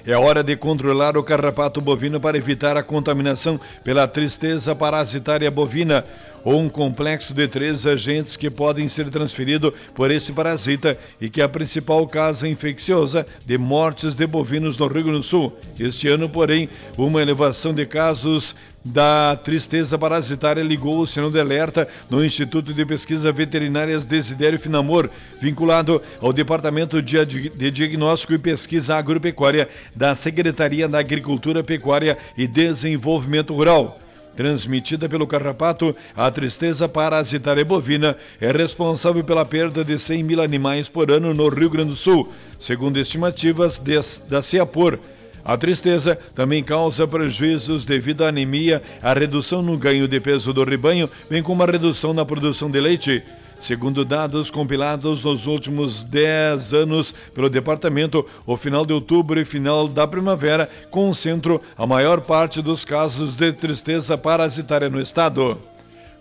É hora de controlar o carrapato bovino para evitar a contaminação pela tristeza parasitária bovina, ou um complexo de 3 agentes que podem ser transferidos por esse parasita e que é a principal causa infecciosa de mortes de bovinos no Rio Grande do Sul. Este ano, porém, uma elevação de casos da tristeza parasitária ligou o sinal de alerta no Instituto de Pesquisas Veterinárias Desidério Finamor, vinculado ao Departamento de Diagnóstico e Pesquisa Agropecuária da Secretaria da Agricultura, Pecuária e Desenvolvimento Rural. Transmitida pelo carrapato, a tristeza parasitária bovina é responsável pela perda de 100 mil animais por ano no Rio Grande do Sul, segundo estimativas da CEAPOR. A tristeza também causa prejuízos devido à anemia, à redução no ganho de peso do rebanho, bem como a redução na produção de leite. Segundo dados compilados nos últimos 10 anos pelo departamento, o final de outubro e final da primavera concentram a maior parte dos casos de tristeza parasitária no estado.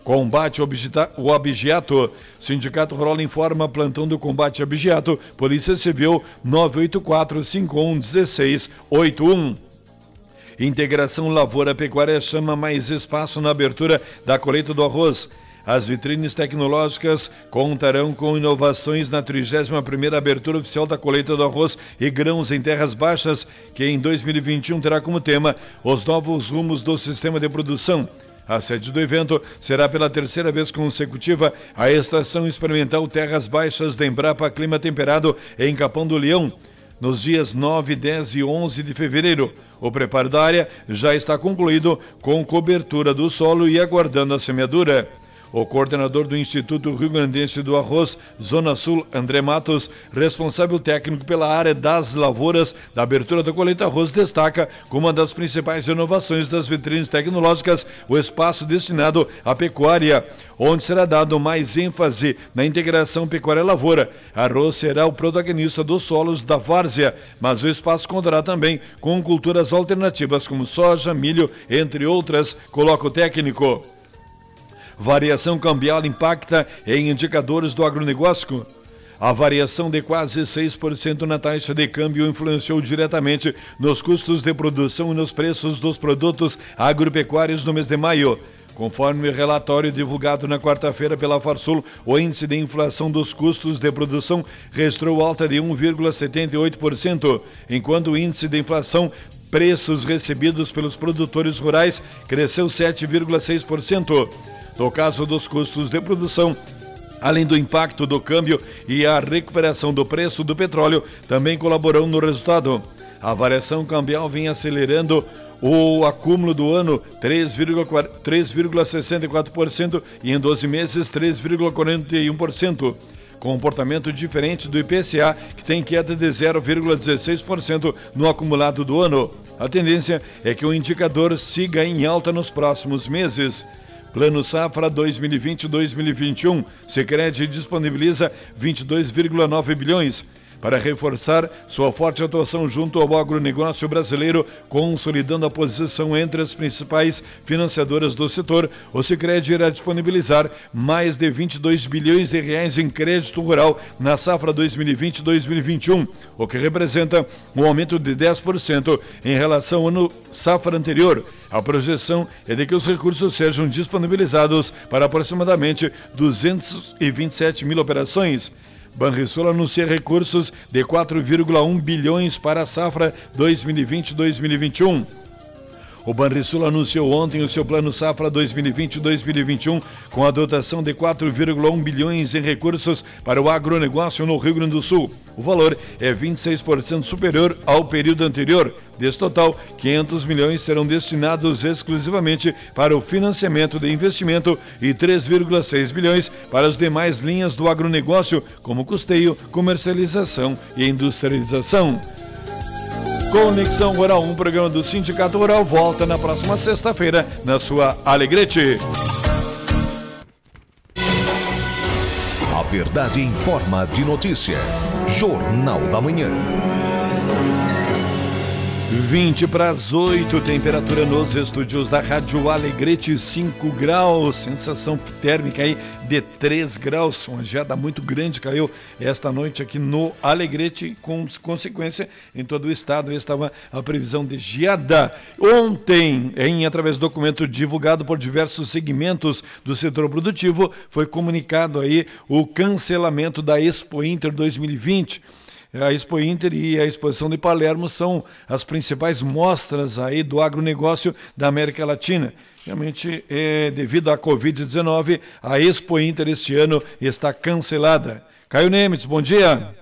Combate ao abigeato. Sindicato Rural informa plantão do combate ao abigeato. Polícia Civil 984-511681. Integração Lavoura Pecuária chama mais espaço na abertura da colheita do arroz. As vitrines tecnológicas contarão com inovações na 31ª abertura oficial da colheita do arroz e grãos em terras baixas, que em 2021 terá como tema os novos rumos do sistema de produção. A sede do evento será pela 3ª vez consecutiva a Estação Experimental Terras Baixas da Embrapa Clima Temperado em Capão do Leão, nos dias 9, 10 e 11 de fevereiro. O preparo da área já está concluído com cobertura do solo e aguardando a semeadura. O coordenador do Instituto Rio Grandense do Arroz, Zona Sul, André Matos, responsável técnico pela área das lavouras da abertura da colheita arroz, destaca como uma das principais inovações das vitrines tecnológicas o espaço destinado à pecuária, onde será dado mais ênfase na integração pecuária-lavoura. Arroz será o protagonista dos solos da várzea, mas o espaço contará também com culturas alternativas como soja, milho, entre outras, coloca o técnico. Variação cambial impacta em indicadores do agronegócio. A variação de quase 6% na taxa de câmbio influenciou diretamente nos custos de produção e nos preços dos produtos agropecuários no mês de maio. Conforme o relatório divulgado na quarta-feira pela Farsul, o índice de inflação dos custos de produção registrou alta de 1,78%, enquanto o índice de inflação preços recebidos pelos produtores rurais cresceu 7,6%. No caso dos custos de produção, além do impacto do câmbio e a recuperação do preço do petróleo, também colaborou no resultado. A variação cambial vem acelerando o acúmulo do ano 3,64% e em 12 meses 3,41%. Comportamento diferente do IPCA, que tem queda de 0,16% no acumulado do ano. A tendência é que o indicador siga em alta nos próximos meses. Plano Safra 2020-2021, Sicredi disponibiliza 22,9 bilhões. Para reforçar sua forte atuação junto ao agronegócio brasileiro, consolidando a posição entre as principais financiadoras do setor, o Sicredi irá disponibilizar mais de 22 bilhões de reais em crédito rural na safra 2020-2021, o que representa um aumento de 10% em relação ao ano safra anterior. A projeção é de que os recursos sejam disponibilizados para aproximadamente 227 mil operações. Banrisul anuncia recursos de 4,1 bilhões para a safra 2020-2021. O Banrisul anunciou ontem o seu Plano Safra 2020-2021 com a dotação de 4,1 bilhões em recursos para o agronegócio no Rio Grande do Sul. O valor é 26% superior ao período anterior. Desse total, 500 milhões serão destinados exclusivamente para o financiamento de investimento e 3,6 bilhões para as demais linhas do agronegócio, como custeio, comercialização e industrialização. Conexão Rural, um programa do Sindicato Rural, volta na próxima sexta-feira na sua Alegrete. A verdade em forma de notícia. Jornal da Manhã. 7:20, temperatura nos estúdios da Rádio Alegrete, 5 graus, sensação térmica aí de 3 graus, uma geada muito grande caiu esta noite aqui no Alegrete, com consequência em todo o estado, estava a previsão de geada. Ontem, através do documento divulgado por diversos segmentos do setor produtivo, foi comunicado aí o cancelamento da Expo Inter 2020. A Expo Inter e a Exposição de Palermo são as principais mostras aí do agronegócio da América Latina. Realmente, devido à Covid-19, a Expo Inter este ano está cancelada. Caio Nemitz, bom dia.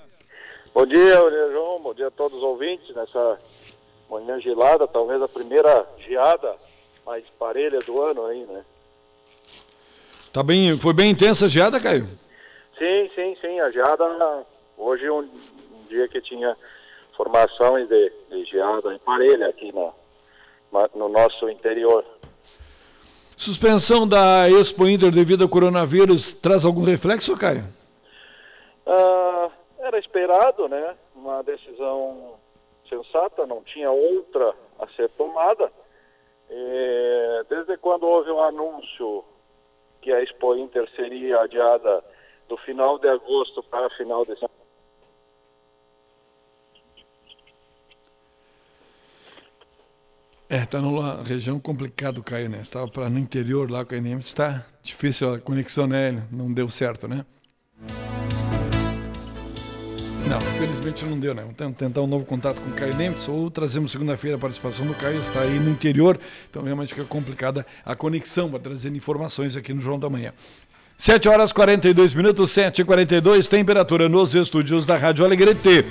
Bom dia, João. Bom dia a todos os ouvintes nessa manhã gelada, talvez a primeira geada mais parelha do ano aí, né? Foi bem intensa a geada, Caio? Sim. A geada, hoje um dia que tinha formações de geada em parelha aqui no nosso interior. Suspensão da Expo Inter devido ao coronavírus traz algum reflexo, Caio? Era esperado, né? Uma decisão sensata, não tinha outra a ser tomada. Desde quando houve um anúncio que a Expo Inter seria adiada do final de agosto para final de setembro, está numa região complicada, Caio, né? Estava no interior lá com a Enem, está difícil a conexão, né? Não deu certo, né? Não, infelizmente não deu, né? Vamos tentar um novo contato com o Caio Nemitz ou trazemos segunda-feira a participação do Caio, está aí no interior, então realmente fica complicada a conexão para trazer informações aqui no Jornal da Manhã. 7:42, 7:42, temperatura nos estúdios da Rádio Alegrete.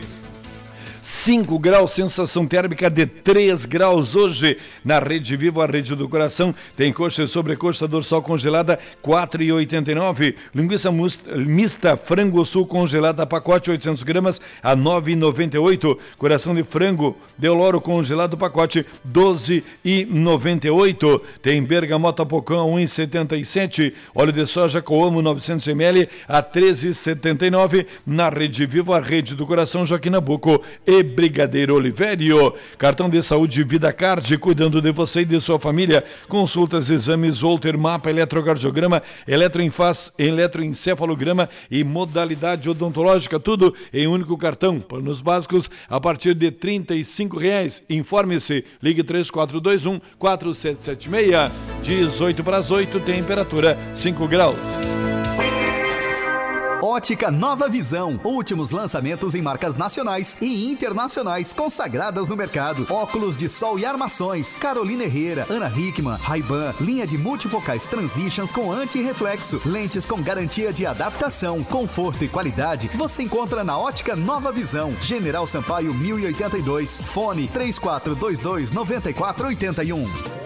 5 graus, sensação térmica de 3 graus hoje na Rede Vivo, a rede do coração. Tem coxa e sobrecoxa dorsal congelada, 4,89. Linguiça mista frango sul congelada, pacote 800 gramas, a 9,98. Coração de frango Deloro congelado, pacote 12,98. Tem bergamota pocão, 1,77. Óleo de soja Coamo 900 ml, a 13,79. Na Rede Vivo, a rede do coração, Joaquim Nabuco e Brigadeiro Olivério. Cartão de saúde VidaCard, cuidando de você e de sua família. Consultas, exames, Holter, mapa, eletrocardiograma, eletroencefalograma e modalidade odontológica, tudo em um único cartão. Planos básicos a partir de R$35. Informe-se, ligue 3421-4776. 7:18, temperatura 5 graus. Ótica Nova Visão. Últimos lançamentos em marcas nacionais e internacionais consagradas no mercado. Óculos de sol e armações. Carolina Herrera, Ana Hickman, Ray-Ban. Linha de multifocais Transitions com anti-reflexo. Lentes com garantia de adaptação, conforto e qualidade. Você encontra na Ótica Nova Visão. General Sampaio 1082. Fone 3422-9481.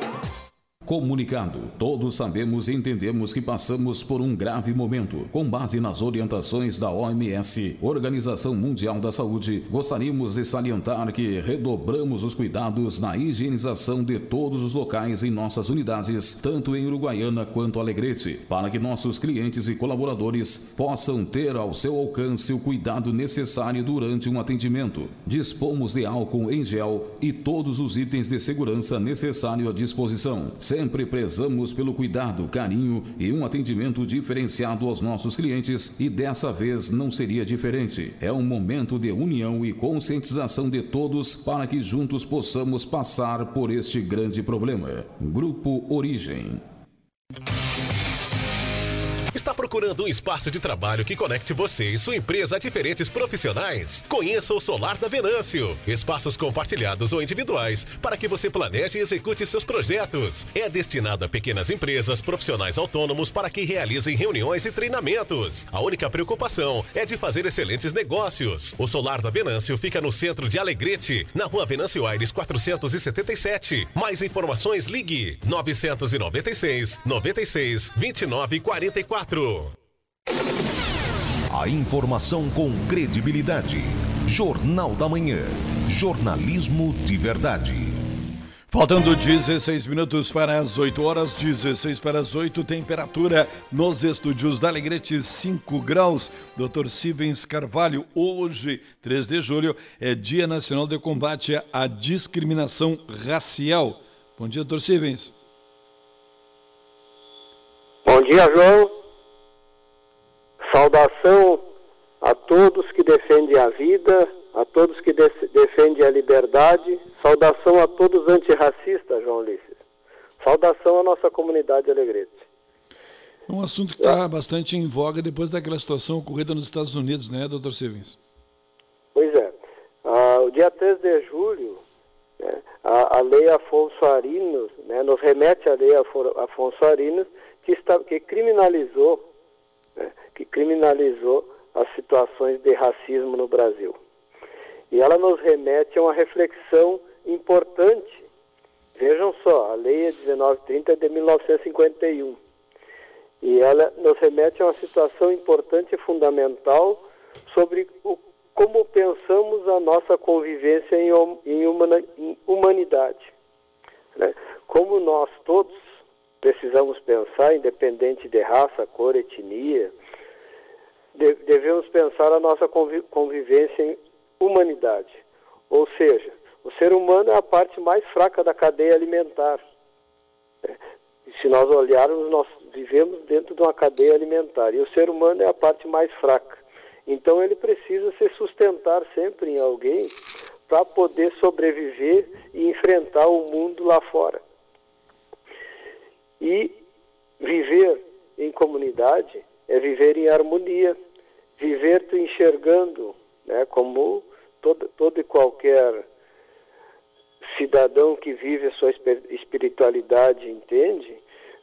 Comunicado. Todos sabemos e entendemos que passamos por um grave momento. Com base nas orientações da OMS, Organização Mundial da Saúde, gostaríamos de salientar que redobramos os cuidados na higienização de todos os locais em nossas unidades, tanto em Uruguaiana quanto Alegrete, para que nossos clientes e colaboradores possam ter ao seu alcance o cuidado necessário durante um atendimento. Dispomos de álcool em gel e todos os itens de segurança necessários à disposição. Sempre prezamos pelo cuidado, carinho e um atendimento diferenciado aos nossos clientes e dessa vez não seria diferente. É um momento de união e conscientização de todos para que juntos possamos passar por este grande problema. Grupo Origem. Está procurando Procurando um espaço de trabalho que conecte você e sua empresa a diferentes profissionais? Conheça o Solar da Venâncio. Espaços compartilhados ou individuais para que você planeje e execute seus projetos. É destinado a pequenas empresas, profissionais autônomos para que realizem reuniões e treinamentos. A única preocupação é de fazer excelentes negócios. O Solar da Venâncio fica no centro de Alegrete, na rua Venâncio Aires 477. Mais informações, ligue 996 96 29 44. A informação com credibilidade. Jornal da Manhã. Jornalismo de verdade. Faltando 16 minutos para as 8 horas, 16 para as 8, temperatura nos estúdios da Alegrete, 5 graus. Dr. Sivens Carvalho, hoje, 3 de julho, é Dia Nacional de Combate à Discriminação Racial. Bom dia, Dr. Sivens. Bom dia, João. Saudação a todos que defendem a vida, a todos que defendem a liberdade. Saudação a todos os antirracistas, João Ulisses. Saudação à nossa comunidade alegrete. É um assunto que está bastante em voga depois daquela situação ocorrida nos Estados Unidos, né, Dr. Sivens? Pois é. O dia 3 de julho, né, a Lei Afonso Arinos, né, nos remete à Lei Afonso Arinos, que criminalizou as situações de racismo no Brasil. E ela nos remete a uma reflexão importante. Vejam só, a lei 1930 é de 1951. E ela nos remete a uma situação importante e fundamental sobre como pensamos a nossa convivência em humanidade. Né? Como nós todos precisamos pensar, independente de raça, cor, etnia, devemos pensar a nossa convivência em humanidade. Ou seja, o ser humano é a parte mais fraca da cadeia alimentar. E se nós olharmos, nós vivemos dentro de uma cadeia alimentar. E o ser humano é a parte mais fraca. Então ele precisa se sustentar sempre em alguém para poder sobreviver e enfrentar o mundo lá fora. E viver em comunidade é viver em harmonia, viver te enxergando, né, como todo e qualquer cidadão que vive a sua espiritualidade entende,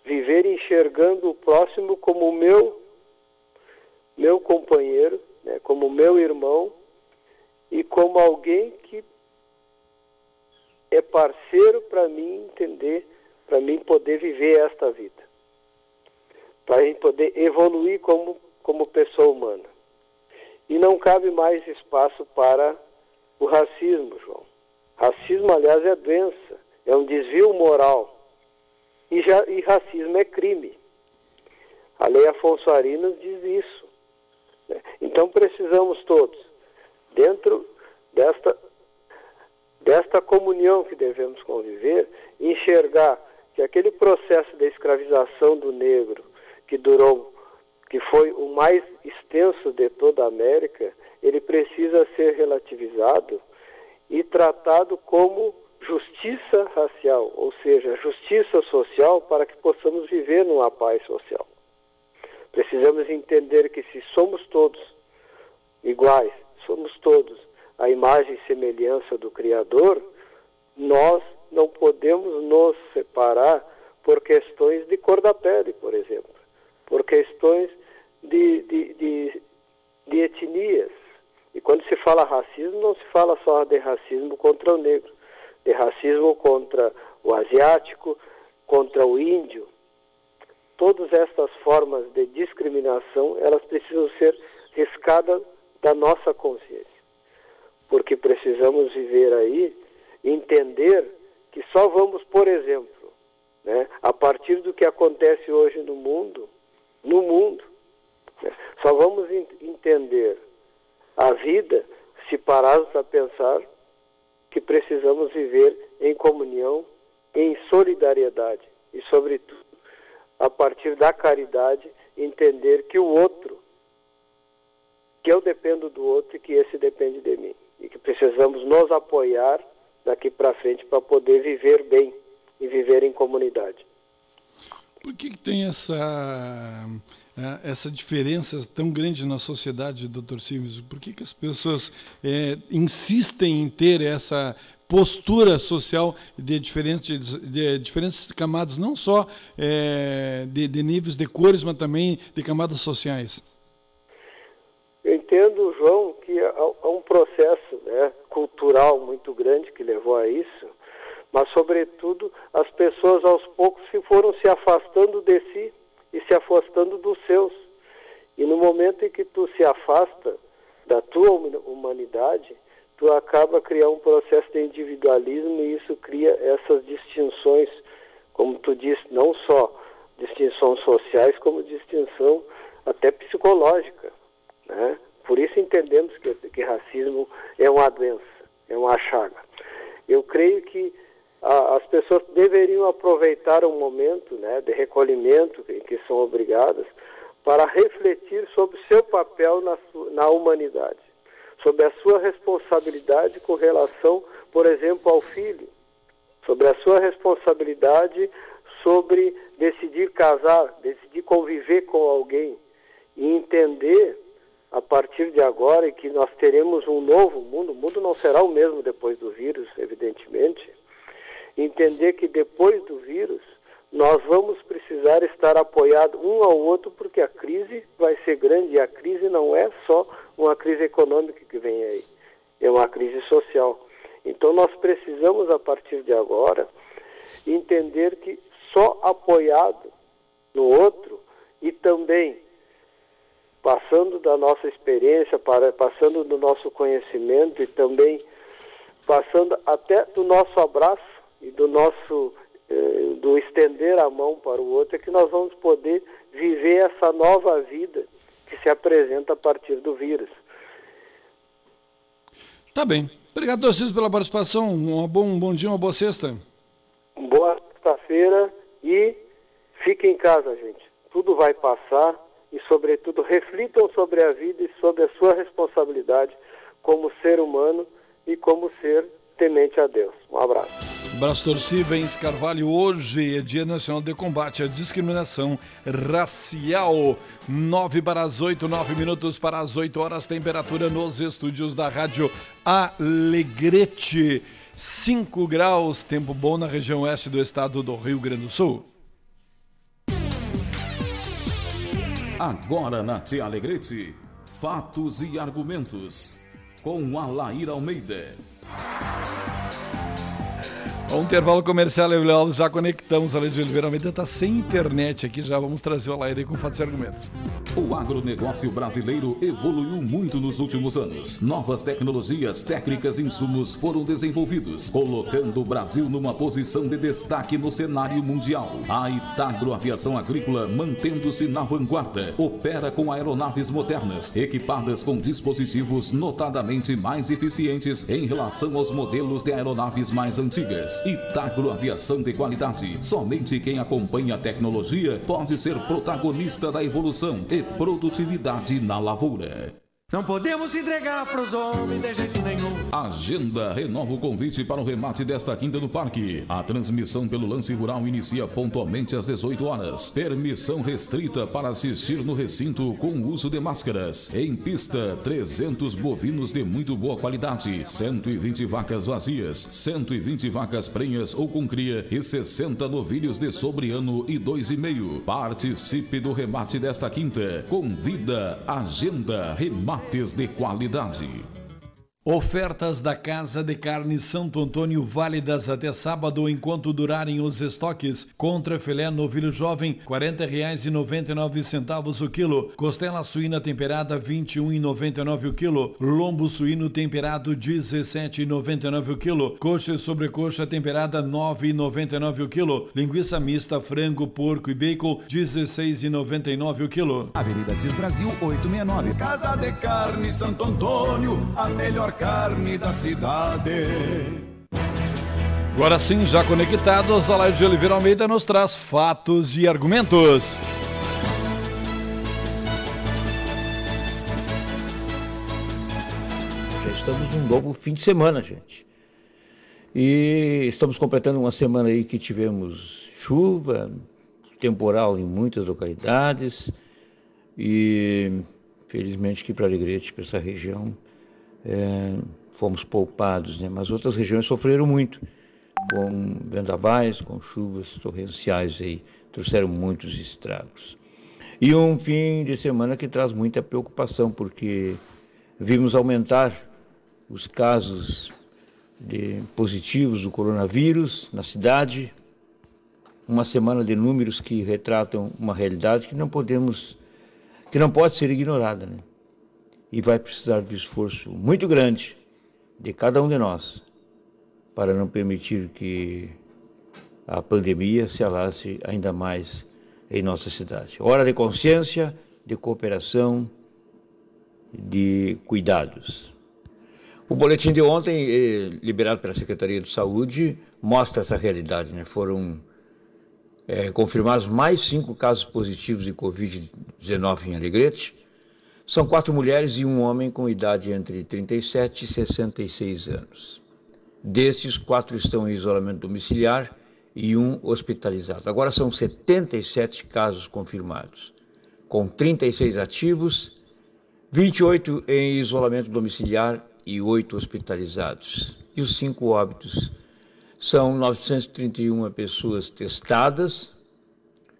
viver enxergando o próximo como o meu companheiro, né, como meu irmão e como alguém que é parceiro para mim entender, para mim poder viver esta vida, para mim poder evoluir como pessoa humana. E não cabe mais espaço para o racismo, João. Racismo, aliás, é doença, é um desvio moral. E racismo é crime. A Lei Afonso Arinos diz isso. Né? Então precisamos todos, dentro desta comunhão que devemos conviver, enxergar que aquele processo de escravização do negro que foi o mais extenso de toda a América, ele precisa ser relativizado e tratado como justiça racial, ou seja, justiça social para que possamos viver numa paz social. Precisamos entender que se somos todos iguais, somos todos a imagem e semelhança do Criador, nós não podemos nos separar por questões de cor da pele, por exemplo, por questões de etnias. E quando se fala racismo, não se fala só de racismo contra o negro, de racismo contra o asiático, contra o índio. Todas estas formas de discriminação, elas precisam ser riscadas da nossa consciência. Porque precisamos viver aí, entender que só vamos, por exemplo, né, a partir do que acontece hoje no mundo, só vamos entender a vida se pararmos a pensar que precisamos viver em comunhão, em solidariedade e, sobretudo, a partir da caridade, entender que o outro, que eu dependo do outro e que esse depende de mim. E que precisamos nos apoiar daqui para frente para poder viver bem e viver em comunidade. Por que tem essa essa diferença tão grande na sociedade, doutor Silvio? Por que as pessoas insistem em ter essa postura social de diferentes camadas, não só de níveis de cores, mas também de camadas sociais? Eu entendo, João, que há um processo, né, cultural muito grande que levou a isso, mas, sobretudo, as pessoas aos poucos foram se afastando de si e se afastando dos seus. E no momento em que tu se afasta da tua humanidade, tu acaba criando um processo de individualismo e isso cria essas distinções, como tu disse, não só distinções sociais, como distinção até psicológica, né? Por isso entendemos que racismo é uma doença, é uma chaga. Eu creio que as pessoas deveriam aproveitar um momento, né, de recolhimento em que são obrigadas para refletir sobre o seu papel na humanidade, sobre a sua responsabilidade com relação, por exemplo, ao filho, sobre a sua responsabilidade sobre decidir casar, decidir conviver com alguém e entender a partir de agora que nós teremos um novo mundo, o mundo não será o mesmo depois do vírus, evidentemente, entender que depois do vírus nós vamos precisar estar apoiados um ao outro porque a crise vai ser grande e a crise não é só uma crise econômica que vem aí, é uma crise social. Então nós precisamos a partir de agora entender que só apoiado no outro e também passando da nossa experiência, passando do nosso conhecimento e também passando até do nosso abraço e do estender a mão para o outro, é que nós vamos poder viver essa nova vida que se apresenta a partir do vírus. Tá bem. Obrigado, Tarcísio, pela participação. Um bom dia, uma boa sexta. Boa sexta-feira e fiquem em casa, gente. Tudo vai passar e, sobretudo, reflitam sobre a vida e sobre a sua responsabilidade como ser humano e como ser temente a Deus. Um abraço. Abraço torcido, em Carvalho. Hoje é Dia Nacional de Combate à Discriminação Racial. 9 para as 8, 9 minutos para as 8 horas, temperatura nos estúdios da Rádio Alegrete. 5 graus, tempo bom na região oeste do estado do Rio Grande do Sul. Agora na Tia Alegrete, fatos e argumentos, com Alair Almeida. O intervalo comercial, já conectamos. A Alair de Oliveira Almeida está sem internet aqui, já vamos trazer o Alair aí com fatos e argumentos. O agronegócio brasileiro evoluiu muito nos últimos anos. Novas tecnologias, técnicas e insumos foram desenvolvidos, colocando o Brasil numa posição de destaque no cenário mundial. A Itagro Aviação Agrícola, mantendo-se na vanguarda, opera com aeronaves modernas, equipadas com dispositivos notadamente mais eficientes em relação aos modelos de aeronaves mais antigas. Itagro Aviação de qualidade. Somente quem acompanha a tecnologia pode ser protagonista da evolução e produtividade na lavoura. Não podemos entregar para os homens de jeito nenhum. Agenda renova o convite para o remate desta quinta no Parque. A transmissão pelo Lance Rural inicia pontualmente às 18 horas. Permissão restrita para assistir no recinto com uso de máscaras. Em pista, 300 bovinos de muito boa qualidade, 120 vacas vazias, 120 vacas prenhas ou com cria e 60 novilhos de sobreano e 2,5. Participe do remate desta quinta. Convida Agenda Remate de qualidade. Ofertas da Casa de Carne Santo Antônio válidas até sábado enquanto durarem os estoques. Contra filé novilho jovem, R$ 40,99 o quilo. Costela suína temperada, R$ 21,99 o quilo. Lombo suíno temperado, R$ 17,99 o quilo. Coxa e sobrecoxa temperada, R$ 9,99 o quilo. Linguiça mista, frango, porco e bacon, R$ 16,99 o quilo. Avenida Cis Brasil 869. Casa de Carne Santo Antônio, a melhor carne da cidade. Agora sim, já conectados, a Alair de Oliveira Almeida nos traz fatos e argumentos. Já estamos num novo fim de semana, gente. E estamos completando uma semana aí que tivemos chuva, temporal em muitas localidades. e felizmente que para Alegrete, para essa região, fomos poupados, né? Mas outras regiões sofreram muito, com vendavais, com chuvas torrenciais aí, trouxeram muitos estragos. E um fim de semana que traz muita preocupação, porque vimos aumentar os casos positivos do coronavírus na cidade, uma semana de números que retratam uma realidade que não pode ser ignorada, né? E vai precisar de esforço muito grande de cada um de nós para não permitir que a pandemia se alastre ainda mais em nossa cidade. Hora de consciência, de cooperação, de cuidados. O boletim de ontem, liberado pela Secretaria de Saúde, mostra essa realidade, né? Foram confirmados mais 5 casos positivos de Covid-19 em Alegrete. São 4 mulheres e um homem com idade entre 37 e 66 anos. Desses, 4 estão em isolamento domiciliar e um hospitalizado. Agora são 77 casos confirmados, com 36 ativos, 28 em isolamento domiciliar e 8 hospitalizados. E os 5 óbitos são 931 pessoas testadas,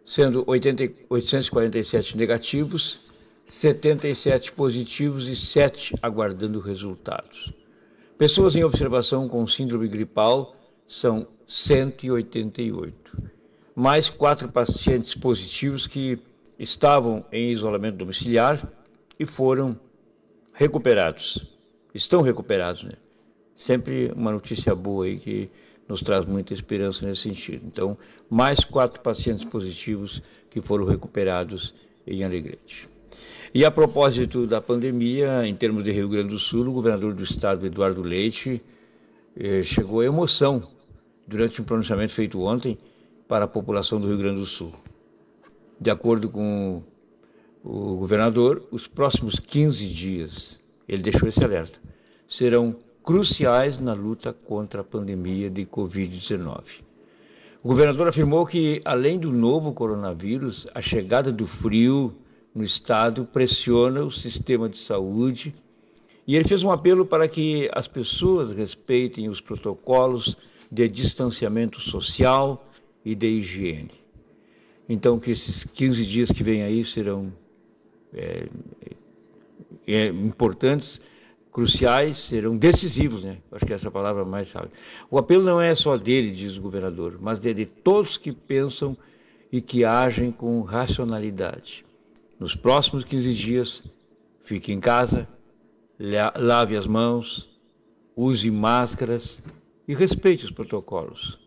sendo 847 negativos, 77 positivos e 7 aguardando resultados. Pessoas em observação com síndrome gripal são 188. Mais 4 pacientes positivos que estavam em isolamento domiciliar e foram recuperados. Estão recuperados, né? Sempre uma notícia boa aí que nos traz muita esperança nesse sentido. Então, mais 4 pacientes positivos que foram recuperados em Alegrete. E a propósito da pandemia, em termos de Rio Grande do Sul, o governador do estado, Eduardo Leite, chegou a emoção durante um pronunciamento feito ontem para a população do Rio Grande do Sul. De acordo com o governador, os próximos 15 dias, ele deixou esse alerta, serão cruciais na luta contra a pandemia de Covid-19. O governador afirmou que, além do novo coronavírus, a chegada do frio no estado pressiona o sistema de saúde e ele fez um apelo para que as pessoas respeitem os protocolos de distanciamento social e de higiene. Então, que esses 15 dias que vêm aí serão importantes, cruciais, serão decisivos, né? Acho que essa palavra mais sabe. O apelo não é só dele, diz o governador, mas de todos que pensam e que agem com racionalidade. Nos próximos 15 dias, fique em casa, lave as mãos, use máscaras e respeite os protocolos.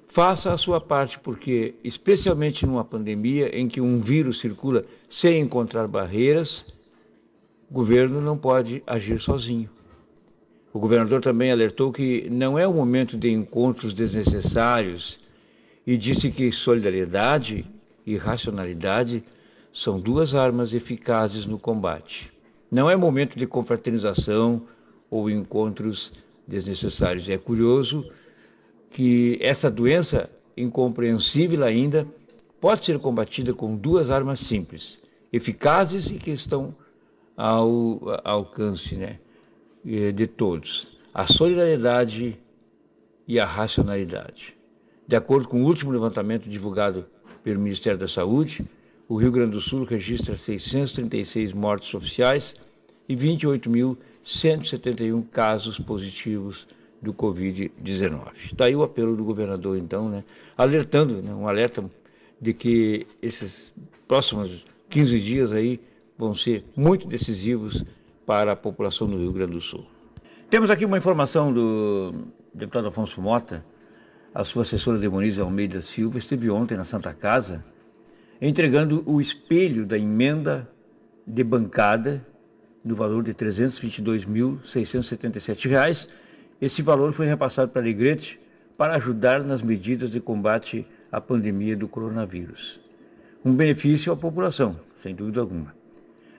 Faça a sua parte, porque, especialmente numa pandemia em que um vírus circula sem encontrar barreiras, o governo não pode agir sozinho. O governador também alertou que não é o momento de encontros desnecessários e disse que solidariedade e racionalidade são 2 armas eficazes no combate. Não é momento de confraternização ou encontros desnecessários. É curioso que essa doença, incompreensível ainda, pode ser combatida com 2 armas simples, eficazes e que estão ao alcance, né, de todos: a solidariedade e a racionalidade. De acordo com o último levantamento divulgado pelo Ministério da Saúde, o Rio Grande do Sul registra 636 mortes oficiais e 28.171 casos positivos do Covid-19. Daí o apelo do governador, então, né, alertando, né, um alerta de que esses próximos 15 dias aí vão ser muito decisivos para a população do Rio Grande do Sul. Temos aqui uma informação do deputado Afonso Mota. A sua assessora Demonize Almeida Silva esteve ontem na Santa Casa entregando o espelho da emenda de bancada no valor de R$ 322.677. Esse valor foi repassado para Alegrete para ajudar nas medidas de combate à pandemia do coronavírus. Um benefício à população, sem dúvida alguma.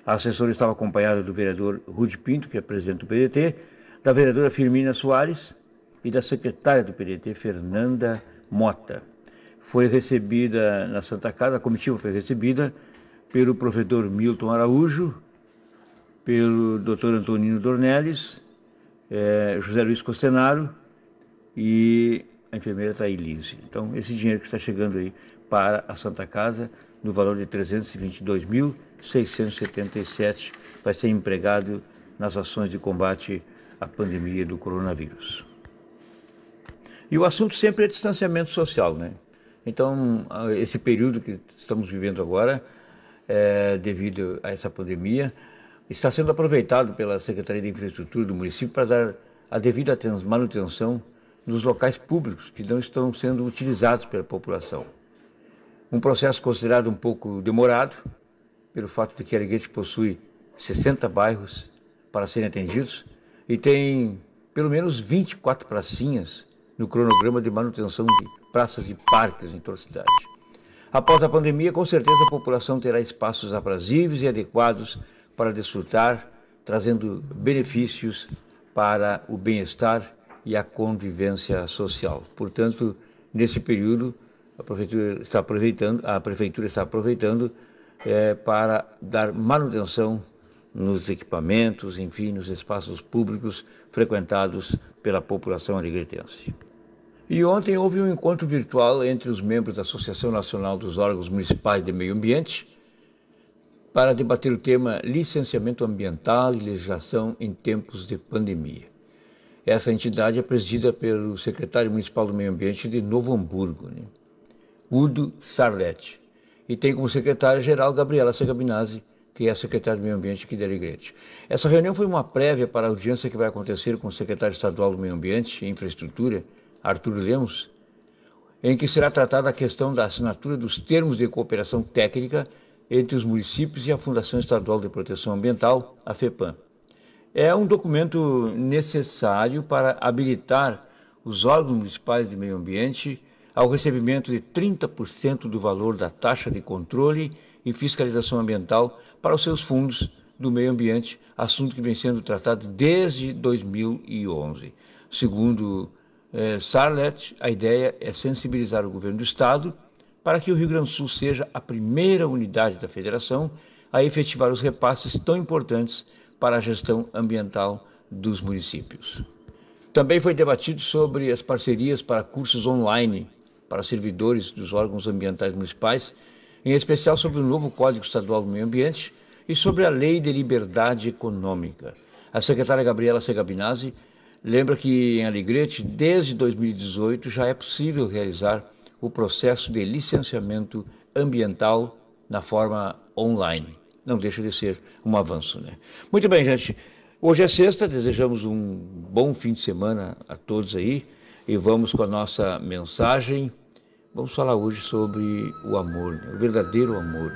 A assessora estava acompanhada do vereador Rude Pinto, que é presidente do PDT, da vereadora Firmina Soares e da secretária do PDT, Fernanda Mota. Foi recebida na Santa Casa, a comitiva foi recebida pelo professor Milton Araújo, pelo Dr. Antonino Dornelles, José Luiz Costenaro e a enfermeira Thailise. Então, esse dinheiro que está chegando aí para a Santa Casa, no valor de R$ 322.677, vai ser empregado nas ações de combate à pandemia do coronavírus. E o assunto sempre é distanciamento social, né? Então, esse período que estamos vivendo agora, devido a essa pandemia, está sendo aproveitado pela Secretaria de Infraestrutura do município para dar a devida manutenção nos locais públicos que não estão sendo utilizados pela população. Um processo considerado um pouco demorado, pelo fato de que Alegrete possui 60 bairros para serem atendidos e tem pelo menos 24 pracinhas no cronograma de manutenção de praças e parques em toda a cidade. Após a pandemia, com certeza a população terá espaços aprazíveis e adequados para desfrutar, trazendo benefícios para o bem-estar e a convivência social. Portanto, nesse período, a Prefeitura está aproveitando para dar manutenção nos equipamentos, enfim, nos espaços públicos frequentados pela população alegretense. E ontem houve um encontro virtual entre os membros da Associação Nacional dos Órgãos Municipais de Meio Ambiente para debater o tema licenciamento ambiental e legislação em tempos de pandemia. Essa entidade é presidida pelo secretário municipal do Meio Ambiente de Novo Hamburgo, né? Udo Sarlete, e tem como secretária-geral Gabriela Segabinazzi, que é a secretária do Meio Ambiente aqui de Alegrete. Essa reunião foi uma prévia para a audiência que vai acontecer com o secretário estadual do Meio Ambiente e Infraestrutura, Arthur Lemos, em que será tratada a questão da assinatura dos termos de cooperação técnica entre os municípios e a Fundação Estadual de Proteção Ambiental, a FEPAM. É um documento necessário para habilitar os órgãos municipais de meio ambiente ao recebimento de 30% do valor da taxa de controle e fiscalização ambiental para os seus fundos do meio ambiente, assunto que vem sendo tratado desde 2011. Segundo Sarlet, a ideia é sensibilizar o governo do estado para que o Rio Grande do Sul seja a primeira unidade da federação a efetivar os repasses tão importantes para a gestão ambiental dos municípios. Também foi debatido sobre as parcerias para cursos online para servidores dos órgãos ambientais municipais, em especial sobre o novo Código Estadual do Meio Ambiente e sobre a Lei de Liberdade Econômica. A secretária Gabriela Segabinazzi lembra que em Alegrete, desde 2018, já é possível realizar o processo de licenciamento ambiental na forma online. Não deixa de ser um avanço, né? Muito bem, gente. Hoje é sexta, desejamos um bom fim de semana a todos aí e vamos com a nossa mensagem. Vamos falar hoje sobre o amor, né? O verdadeiro amor.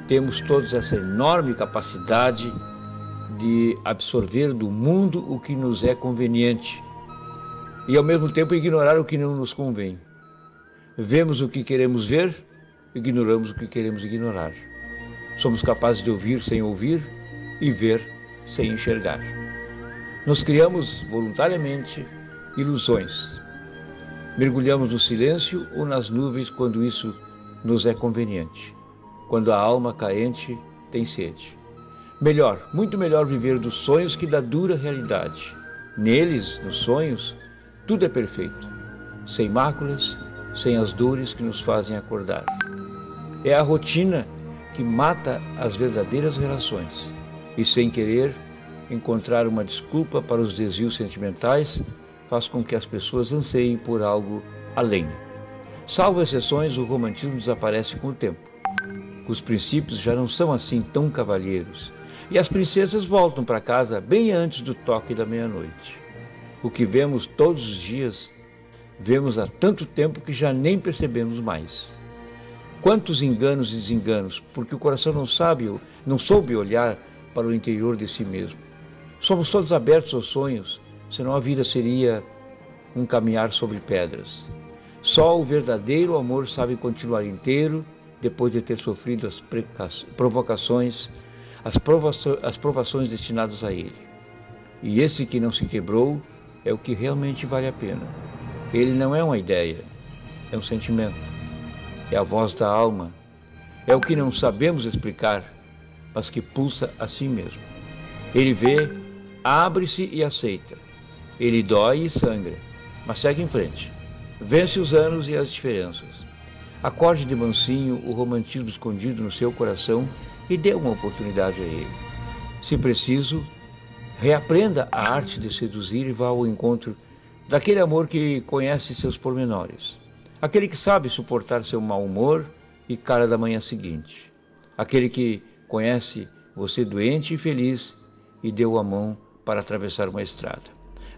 Temos todos essa enorme capacidade de absorver do mundo o que nos é conveniente e, ao mesmo tempo, ignorar o que não nos convém. Vemos o que queremos ver, ignoramos o que queremos ignorar. Somos capazes de ouvir sem ouvir e ver sem enxergar. Nos criamos voluntariamente ilusões. Mergulhamos no silêncio ou nas nuvens quando isso nos é conveniente, quando a alma carente tem sede. Melhor, muito melhor viver dos sonhos que da dura realidade. Neles, nos sonhos, tudo é perfeito, sem máculas, sem as dores que nos fazem acordar. É a rotina que mata as verdadeiras relações e, sem querer, encontrar uma desculpa para os desvios sentimentais faz com que as pessoas anseiem por algo além. Salvo exceções, o romantismo desaparece com o tempo. Os princípios já não são assim tão cavalheiros e as princesas voltam para casa bem antes do toque da meia-noite. O que vemos todos os dias, vemos há tanto tempo que já nem percebemos mais. Quantos enganos e desenganos, porque o coração não soube olhar para o interior de si mesmo. Somos todos abertos aos sonhos, senão a vida seria um caminhar sobre pedras. Só o verdadeiro amor sabe continuar inteiro depois de ter sofrido as provocações, as provações destinadas a ele. E esse que não se quebrou é o que realmente vale a pena. Ele não é uma ideia, é um sentimento. É a voz da alma, É o que não sabemos explicar, mas que pulsa assim mesmo. Ele vê, abre-se e aceita. Ele dói e sangra, mas segue em frente. Vence os anos e as diferenças. Acorde de mansinho o romantismo escondido no seu coração e dê uma oportunidade a ele. Se preciso, reaprenda a arte de seduzir e vá ao encontro daquele amor que conhece seus pormenores. Aquele que sabe suportar seu mau humor e cara da manhã seguinte. Aquele que conhece você doente e feliz e deu a mão para atravessar uma estrada.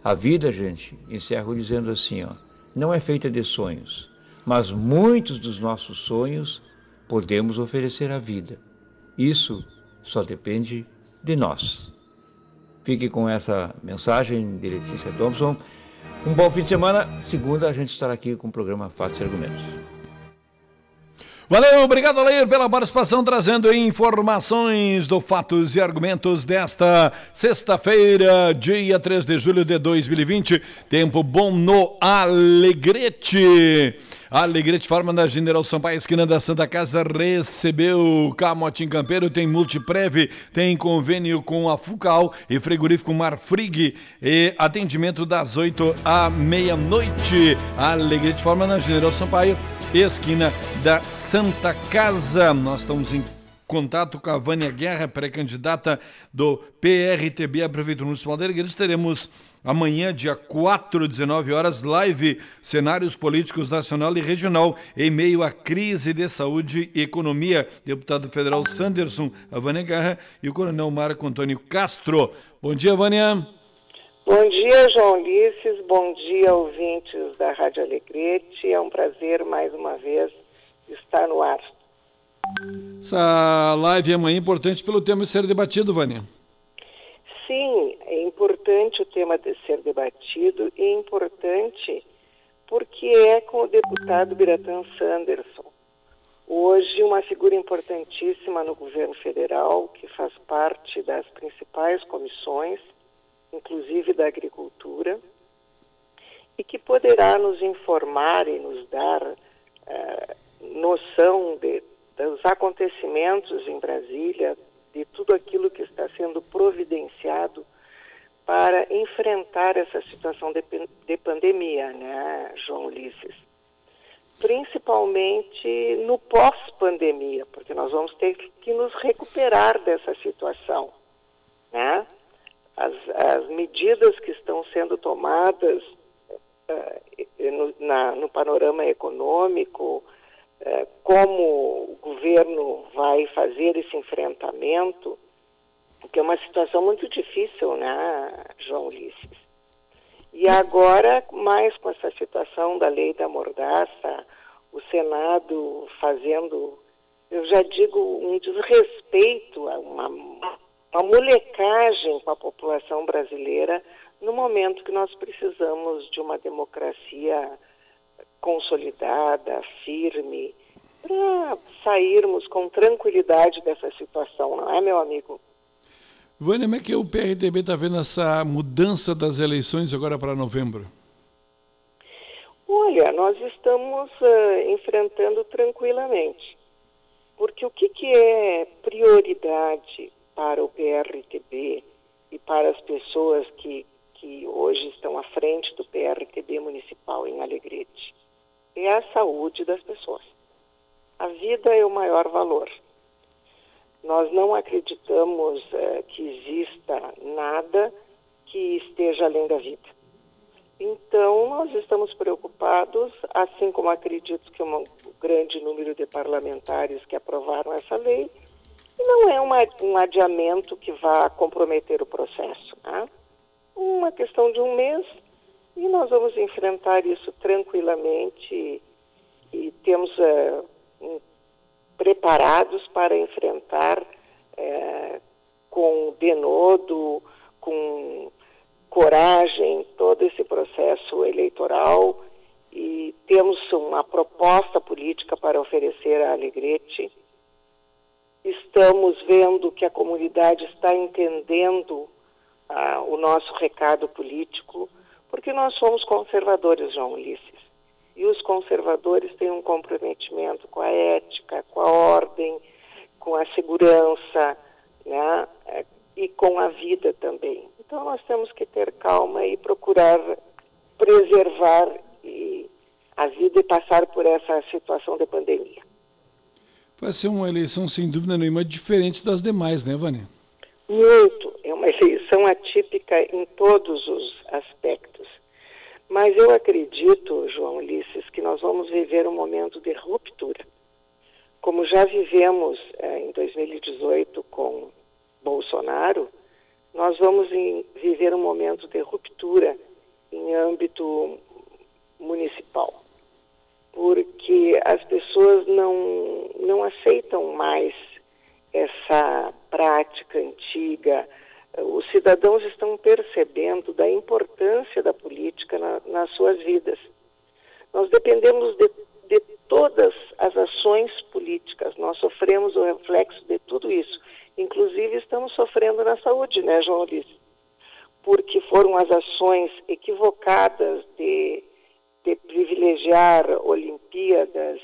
A vida, gente, encerro dizendo assim, não é feita de sonhos, mas muitos dos nossos sonhos podemos oferecer à vida. Isso só depende de nós. Fique com essa mensagem de Letícia Thompson. Um bom fim de semana. Segunda a gente estará aqui com o programa Fatos e Argumentos. Valeu, obrigado, Aleir, pela participação, trazendo informações do Fatos e Argumentos desta sexta-feira, dia 3 de julho de 2020. Tempo bom no Alegrete. Alegrete Farma da General Sampaio, esquina da Santa Casa, recebeu Camotim Campeiro, tem Multiprev, tem convênio com a Fucal e frigorífico Marfrig, e atendimento das 8 à meia-noite. Alegrete Farma da General Sampaio, esquina da Santa Casa. Nós estamos em contato com a Vânia Guerra, pré-candidata do PRTB à Prefeitura Municipal de Alegrete. Teremos amanhã, dia 4, 19 horas, live Cenários Políticos Nacional e Regional em meio à crise de saúde e economia. Deputado federal Sanderson, a Vânia Guerra e o coronel Marco Antônio Castro. Bom dia, Vânia. Bom dia, João Ulisses. Bom dia, ouvintes da Rádio Alegrete. É um prazer, mais uma vez, estar no ar. Essa live amanhã é importante pelo tema ser debatido, Vânia. Sim, é importante o tema de ser debatido e é importante porque é com o deputado Biratã Sanderson. Hoje, uma figura importantíssima no governo federal, que faz parte das principais comissões, inclusive da agricultura, e que poderá nos informar e nos dar noção dos acontecimentos em Brasília, de tudo aquilo que está sendo providenciado para enfrentar essa situação de pandemia, né, João Ulisses? Principalmente no pós-pandemia, porque nós vamos ter que nos recuperar dessa situação, né? As medidas que estão sendo tomadas no panorama econômico, como o governo vai fazer esse enfrentamento, que é uma situação muito difícil, né, João Ulisses? E agora, mais com essa situação da lei da mordaça, o Senado fazendo, eu já digo, um desrespeito, uma molecagem com a população brasileira, no momento que nós precisamos de uma democracia consolidada, firme, para sairmos com tranquilidade dessa situação, não é, meu amigo? Vânia, como é que o PRTB está vendo essa mudança das eleições agora para novembro? Olha, nós estamos enfrentando tranquilamente, porque o que é prioridade para o PRTB e para as pessoas que hoje estão à frente do PRTB municipal em Alegrete? É a saúde das pessoas. A vida é o maior valor. Nós não acreditamos que exista nada que esteja além da vida. Então, nós estamos preocupados, assim como acredito que um grande número de parlamentares que aprovaram essa lei, e não é um adiamento que vá comprometer o processo, né? Uma questão de um mês, e nós vamos enfrentar isso tranquilamente e temos preparados para enfrentar com denodo, com coragem, todo esse processo eleitoral, e temos uma proposta política para oferecer a Alegrete. Estamos vendo que a comunidade está entendendo o nosso recado político, porque nós somos conservadores, João Ulisses. E os conservadores têm um comprometimento com a ética, com a ordem, com a segurança, né? E com a vida também. Então nós temos que ter calma e procurar preservar a vida e passar por essa situação de pandemia. Vai ser uma eleição, sem dúvida nenhuma, diferente das demais, né, Vânia? Muito. É uma eleição atípica em todos os aspectos. Mas eu acredito, João Ulisses, que nós vamos viver um momento de ruptura. Como já vivemos em 2018 com Bolsonaro, nós vamos viver um momento de ruptura em âmbito municipal, porque as pessoas não aceitam mais essa prática antiga. Os cidadãos estão percebendo da importância da política nas suas vidas. Nós dependemos de todas as ações políticas, nós sofremos o reflexo de tudo isso. Inclusive estamos sofrendo na saúde, né, João Ulisses? Porque foram as ações equivocadas de privilegiar Olimpíadas,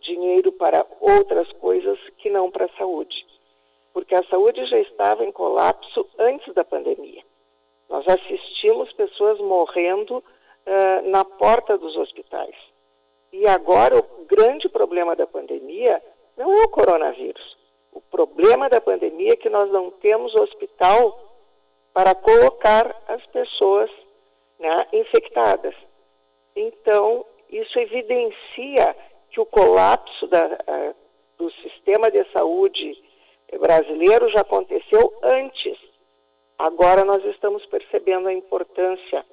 dinheiro para outras coisas que não para a saúde. Porque a saúde já estava em colapso antes da pandemia. Nós assistimos pessoas morrendo na porta dos hospitais. E agora o grande problema da pandemia não é o coronavírus. O problema da pandemia é que nós não temos hospital para colocar as pessoas, né, infectadas. Então, isso evidencia que o colapso do sistema de saúde brasileiro já aconteceu antes. Agora nós estamos percebendo a importância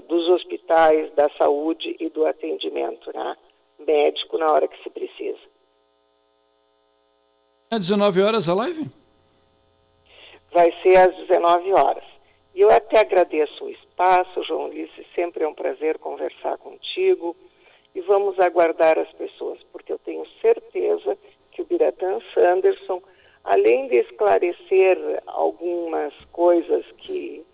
dos hospitais, da saúde e do atendimento, né, médico na hora que se precisa. Às 19 horas a live? Vai ser às 19 horas. E eu até agradeço o espaço, João Ulisses, sempre é um prazer conversar contigo. E vamos aguardar as pessoas, porque eu tenho certeza que o Biratã Sanderson, além de esclarecer algumas coisas que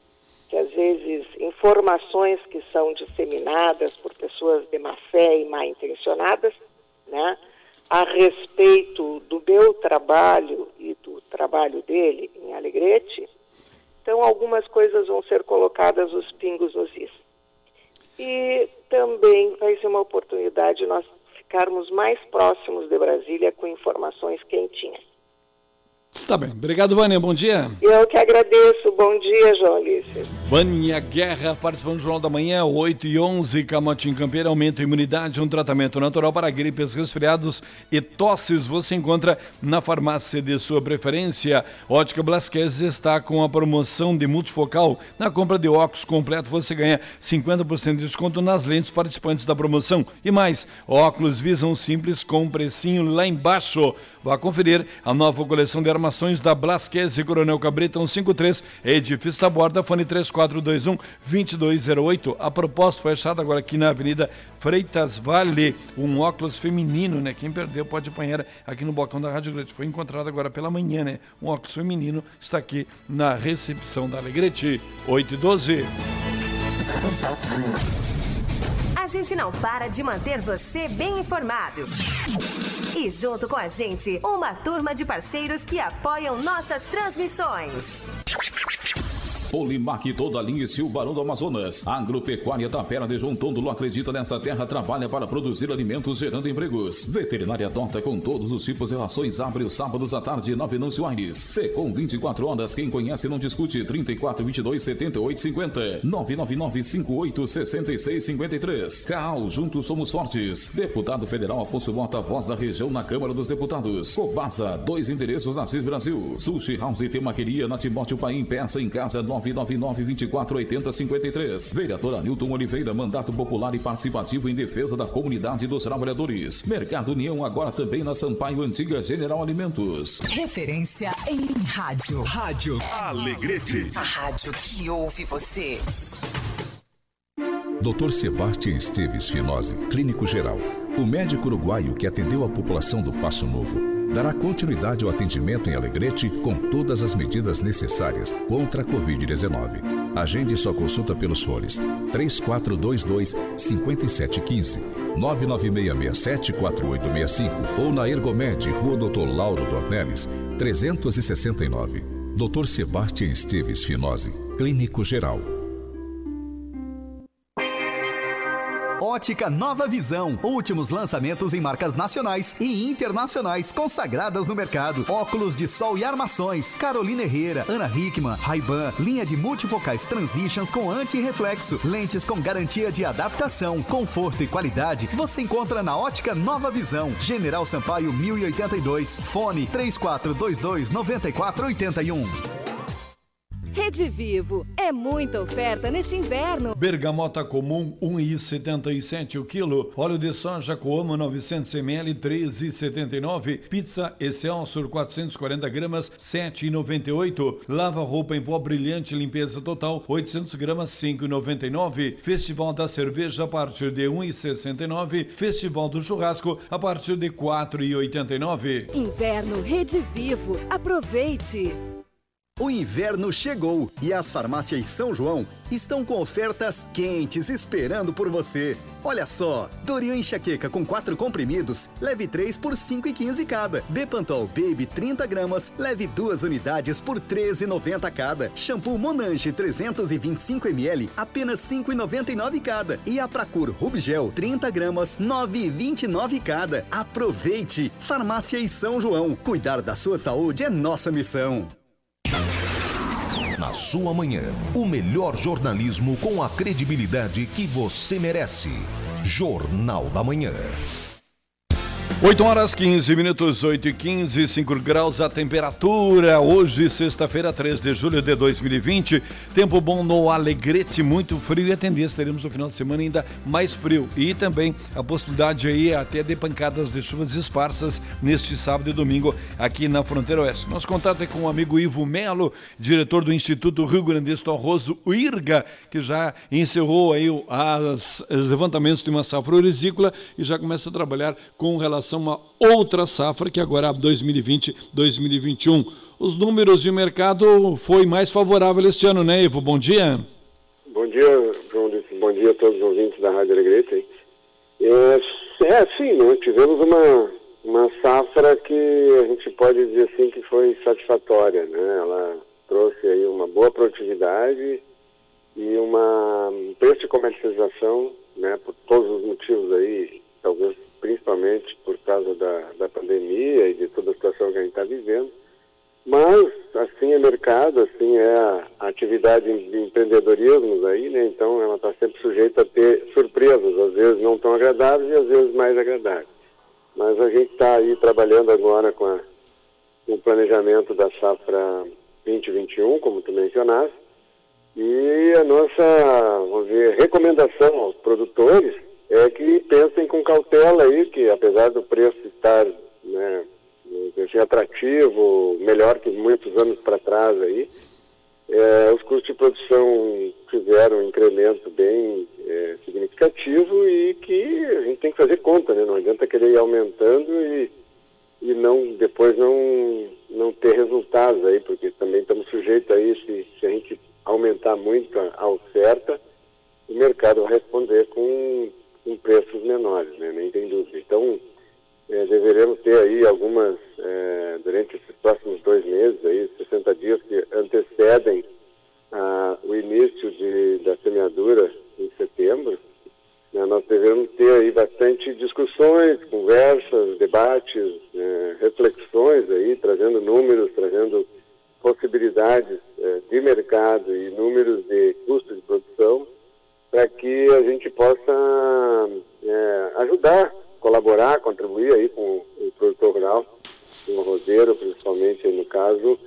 às vezes, informações que são disseminadas por pessoas de má fé e mal intencionadas, né, a respeito do meu trabalho e do trabalho dele em Alegrete, então algumas coisas vão ser colocadas os pingos nos is. E também vai ser uma oportunidade de nós ficarmos mais próximos de Brasília com informações quentinhas. Está bem. Obrigado, Vânia. Bom dia. Eu que agradeço. Bom dia, João Ulisses. Vânia Guerra, participando do Jornal da Manhã, 8h11, Camotim Campeiro, aumenta a imunidade, um tratamento natural para gripes, resfriados e tosses. Você encontra na farmácia de sua preferência. Ótica Blasquez está com a promoção de multifocal. Na compra de óculos completo, você ganha 50% de desconto nas lentes participantes da promoção. E mais, óculos Visão Simples com precinho lá embaixo. Vá conferir a nova coleção de armações da Blasquez e Coronel Cabrita 153, edifício da Borda, fone 3421-2208. A propósito, foi achado agora aqui na Avenida Freitas Vale, um óculos feminino, né? Quem perdeu pode apanhar aqui no balcão da Rádio Alegrete. Foi encontrado agora pela manhã, né? Um óculos feminino está aqui na recepção da Alegrete, 8h12. A gente não para de manter você bem informado. E junto com a gente, uma turma de parceiros que apoiam nossas transmissões. Polimac, toda linha e o Barão do Amazonas. A Agropecuária Tapera de João Tôndolo acredita nessa terra, trabalha para produzir alimentos gerando empregos. Veterinária Dota com todos os tipos de rações, abre os sábados à tarde na Venâncio Aires. Secom 24 horas, quem conhece não discute, 3422-7850, 999-58-6653. Caal, juntos somos fortes. Deputado Federal Afonso Mota, voz da região na Câmara dos Deputados. Cobasa, 2 endereços na CIS Brasil. Sushi House e Temaqueria na Timóteo Paim, peça em casa 999-2480-53. Vereador Anilton Oliveira, mandato popular e participativo em defesa da comunidade dos trabalhadores. Mercado União, agora também na Sampaio Antiga General Alimentos. Referência em rádio. Rádio Alegrete. A rádio que ouve você. Dr. Sebastião Esteves Finose, clínico geral, o médico uruguaio que atendeu a população do Passo Novo, dará continuidade ao atendimento em Alegrete com todas as medidas necessárias contra a Covid-19. Agende sua consulta pelos fones 3422-5715, 99667-4865 ou na Ergomed, Rua Dr. Lauro Dornelles, 369. Dr. Sebastião Esteves Finose, Clínico Geral. Ótica Nova Visão. Últimos lançamentos em marcas nacionais e internacionais consagradas no mercado. Óculos de sol e armações. Carolina Herrera, Ana Hickman, Ray-Ban. Linha de multifocais Transitions com anti-reflexo. Lentes com garantia de adaptação, conforto e qualidade. Você encontra na Ótica Nova Visão. General Sampaio 1082. Fone 3422-9481. Rede Vivo, é muita oferta neste inverno. Bergamota comum, 1,77 o quilo. Óleo de soja Coamo, 900 ml, 13,79. Pizza Excelsior, 440 gramas, 7,98. Lava roupa em pó brilhante, limpeza total, 800 gramas, 5,99. Festival da cerveja a partir de 1,69. Festival do churrasco a partir de 4,89. Inverno Rede Vivo, aproveite! O inverno chegou e as farmácias São João estão com ofertas quentes esperando por você. Olha só, Dorian enxaqueca com 4 comprimidos, leve 3 por 5,15 cada. Bepantol Baby 30 gramas, leve 2 unidades por 13,90 cada. Shampoo Monange 325 ml, apenas 5,99 cada. E a Pracur Rubgel 30 gramas, 9,29 cada. Aproveite! Farmácias São João, cuidar da sua saúde é nossa missão. Na sua manhã, o melhor jornalismo com a credibilidade que você merece. Jornal da Manhã. 8 horas 15 minutos, 8h15, 5 graus a temperatura. Hoje, sexta-feira, 3 de julho de 2020. Tempo bom no Alegrete, muito frio e a tendência teremos no final de semana ainda mais frio. E também a possibilidade aí até de pancadas de chuvas esparsas neste sábado e domingo aqui na fronteira oeste. Nosso contato é com o amigo Ivo Melo, diretor do Instituto Rio Grandense do Arroz, o IRGA, que já encerrou aí os levantamentos de uma safra orizícola e já começa a trabalhar com relação a uma outra safra, que agora é 2020-2021. Os números e o mercado foi mais favorável este ano, né, Ivo? Bom dia. Bom dia, João. Bom dia a todos os ouvintes da Rádio Alegrete. Sim, nós tivemos uma safra que a gente pode dizer assim que foi satisfatória, né? Ela trouxe aí uma boa produtividade e um preço de comercialização, né? Por todos os motivos aí, talvez principalmente por causa da pandemia e de toda a situação que a gente está vivendo. Mas, assim é mercado, assim é a atividade de empreendedorismo aí, né? Então ela está sempre sujeita a ter surpresas, às vezes não tão agradáveis e às vezes mais agradáveis. Mas a gente está aí trabalhando agora com o planejamento da safra 2021, como tu mencionaste, e a nossa, vamos ver, recomendação aos produtores é que pensem com cautela aí, que apesar do preço estar, né, atrativo, melhor que muitos anos para trás aí, os custos de produção tiveram um incremento bem significativo e que a gente tem que fazer conta, né? Não adianta querer ir aumentando e depois não ter resultados aí, porque também estamos sujeitos a isso. Se a gente aumentar muito a oferta, o mercado vai responder com preços menores, né? Nem tem dúvida. Então, deveremos ter aí algumas, durante esses próximos 2 meses, aí, 60 dias que antecedem o início da semeadura em setembro, né? Nós devemos ter aí bastante discussões, conversas, debates, reflexões aí, trazendo números, trazendo possibilidades de mercado e números de custo de produção, para que a gente possa ajudar, colaborar, contribuir aí com o produtor rural, com o arrozeiro, principalmente no caso,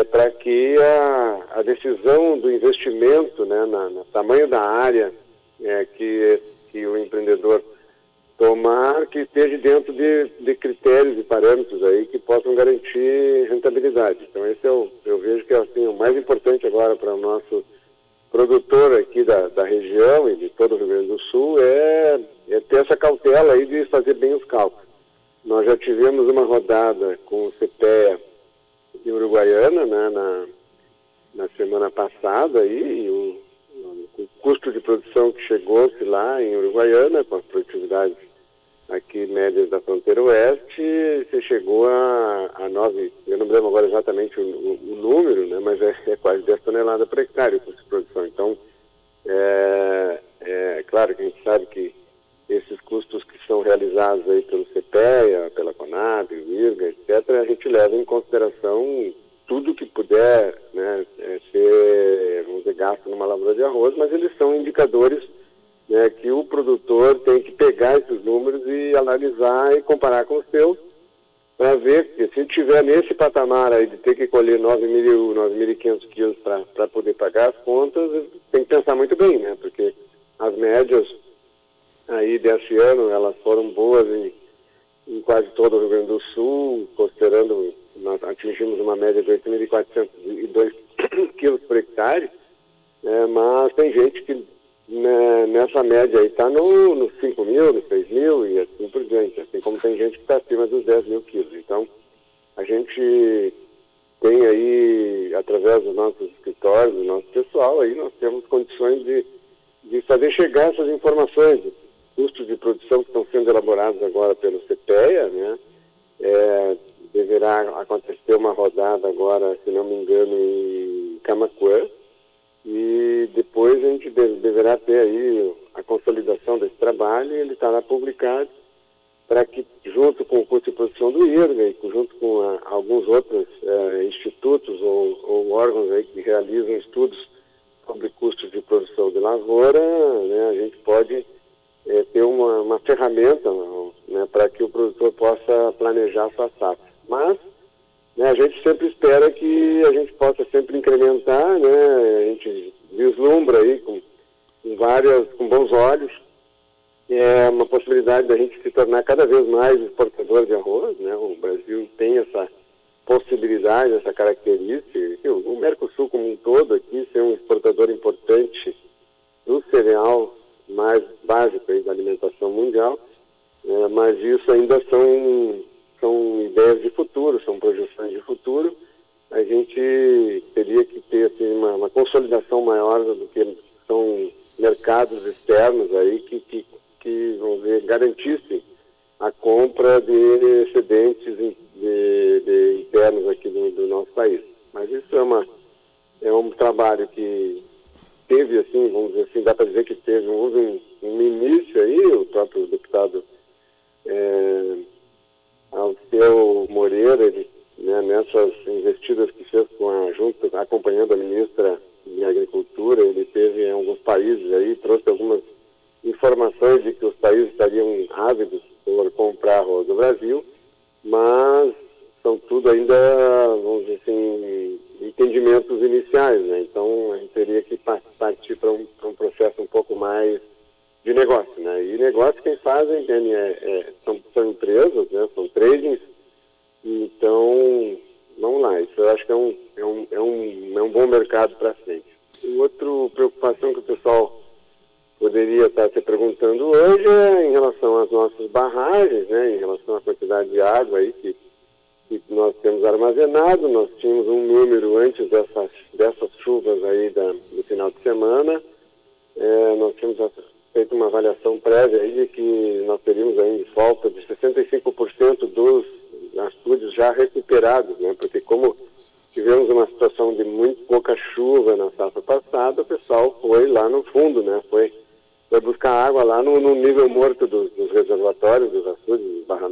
para que a decisão do investimento, né, no tamanho da área que o empreendedor tomar, que esteja dentro de critérios e parâmetros aí que possam garantir rentabilidade. Então esse eu vejo que é assim, o mais importante agora para o nosso produtor aqui da região e de todo o Rio Grande do Sul é ter essa cautela aí de fazer bem os cálculos. Nós já tivemos uma rodada com o CPEA em Uruguaiana, né, na semana passada aí, o custo de produção que chegou-se lá em Uruguaiana, com as produtividades aqui médias da fronteira oeste, você chegou a 9, eu não me lembro agora exatamente o número, né, mas é quase 10 toneladas por hectare o custo de produção. Então, é claro que a gente sabe que esses custos que são realizados aí pelo CPEA, pela Conab, o IRGA, etc., a gente leva em consideração tudo que puder, né, ser, vamos dizer, gasto numa lavoura de arroz, mas eles são indicadores, né, que o produtor tem que pegar esses números e analisar e comparar com os seus, para ver que se estiver nesse patamar aí de ter que colher 9.500 quilos para poder pagar as contas, tem que pensar muito bem, né, porque as médias aí desse ano, elas foram boas em quase todo o Rio Grande do Sul, considerando, nós atingimos uma média de 8.402 quilos por hectare, mas tem gente que nessa média aí está nos 5.000, nos 6.000 e assim por diante, assim como tem gente que está acima dos 10.000 quilos. Então, a gente tem aí, através dos nossos escritórios, do nosso pessoal, aí nós temos condições de fazer chegar essas informações, custos de produção que estão sendo elaborados agora pelo CPEA, né? Deverá acontecer uma rodada agora, se não me engano, em Camaquã, e depois a gente deverá ter aí a consolidação desse trabalho, e ele estará publicado para que, junto com o custo de produção do IRGA e junto com alguns outros institutos ou órgãos aí que realizam estudos sobre custos de produção de lavoura, né, a gente pode ter uma ferramenta, né, para que o produtor possa planejar sua safra. Mas, né, a gente sempre espera que a gente possa sempre incrementar, né, a gente vislumbra aí com bons olhos, uma possibilidade da gente se tornar cada vez mais exportador de arroz, né, o Brasil tem essa possibilidade, essa característica, o Mercosul como um todo aqui ser um exportador importante do cereal mais básico aí da alimentação mundial, mas isso ainda são ideias de futuro, são projeções de futuro. A gente teria que ter assim, uma consolidação maior do que são mercados externos aí que vamos ver, garantissem a compra de excedentes de internos aqui do nosso país. Mas isso é um trabalho que teve, assim, vamos dizer assim, dá para dizer que teve um início aí, o próprio deputado Alceu Moreira, ele, né, nessas investidas que fez junto, acompanhando a ministra de Agricultura, ele teve em alguns países aí, trouxe algumas informações de que os países estariam ávidos por comprar arroz do Brasil, mas são tudo ainda, vamos dizer assim, entendimentos iniciais, né? Então a gente teria que partir para um processo um pouco mais de negócio, né? E negócio quem fazem são empresas, né? São tradings. Então, vamos lá, isso eu acho que é um bom mercado para frente. Outra preocupação que o pessoal poderia estar se perguntando hoje é em relação às nossas barragens, né? Em relação à quantidade de água aí que nós temos armazenado. Nós tínhamos um número antes dessas chuvas aí do final de semana. Nós tínhamos feito uma avaliação prévia aí de que nós teríamos ainda falta de 65% dos açudes já recuperados, né? Porque como tivemos uma situação de muito pouca chuva na safra passada, o pessoal foi lá no fundo, né? Foi buscar água lá no nível morto dos reservatórios, dos açudes, dos barramentos.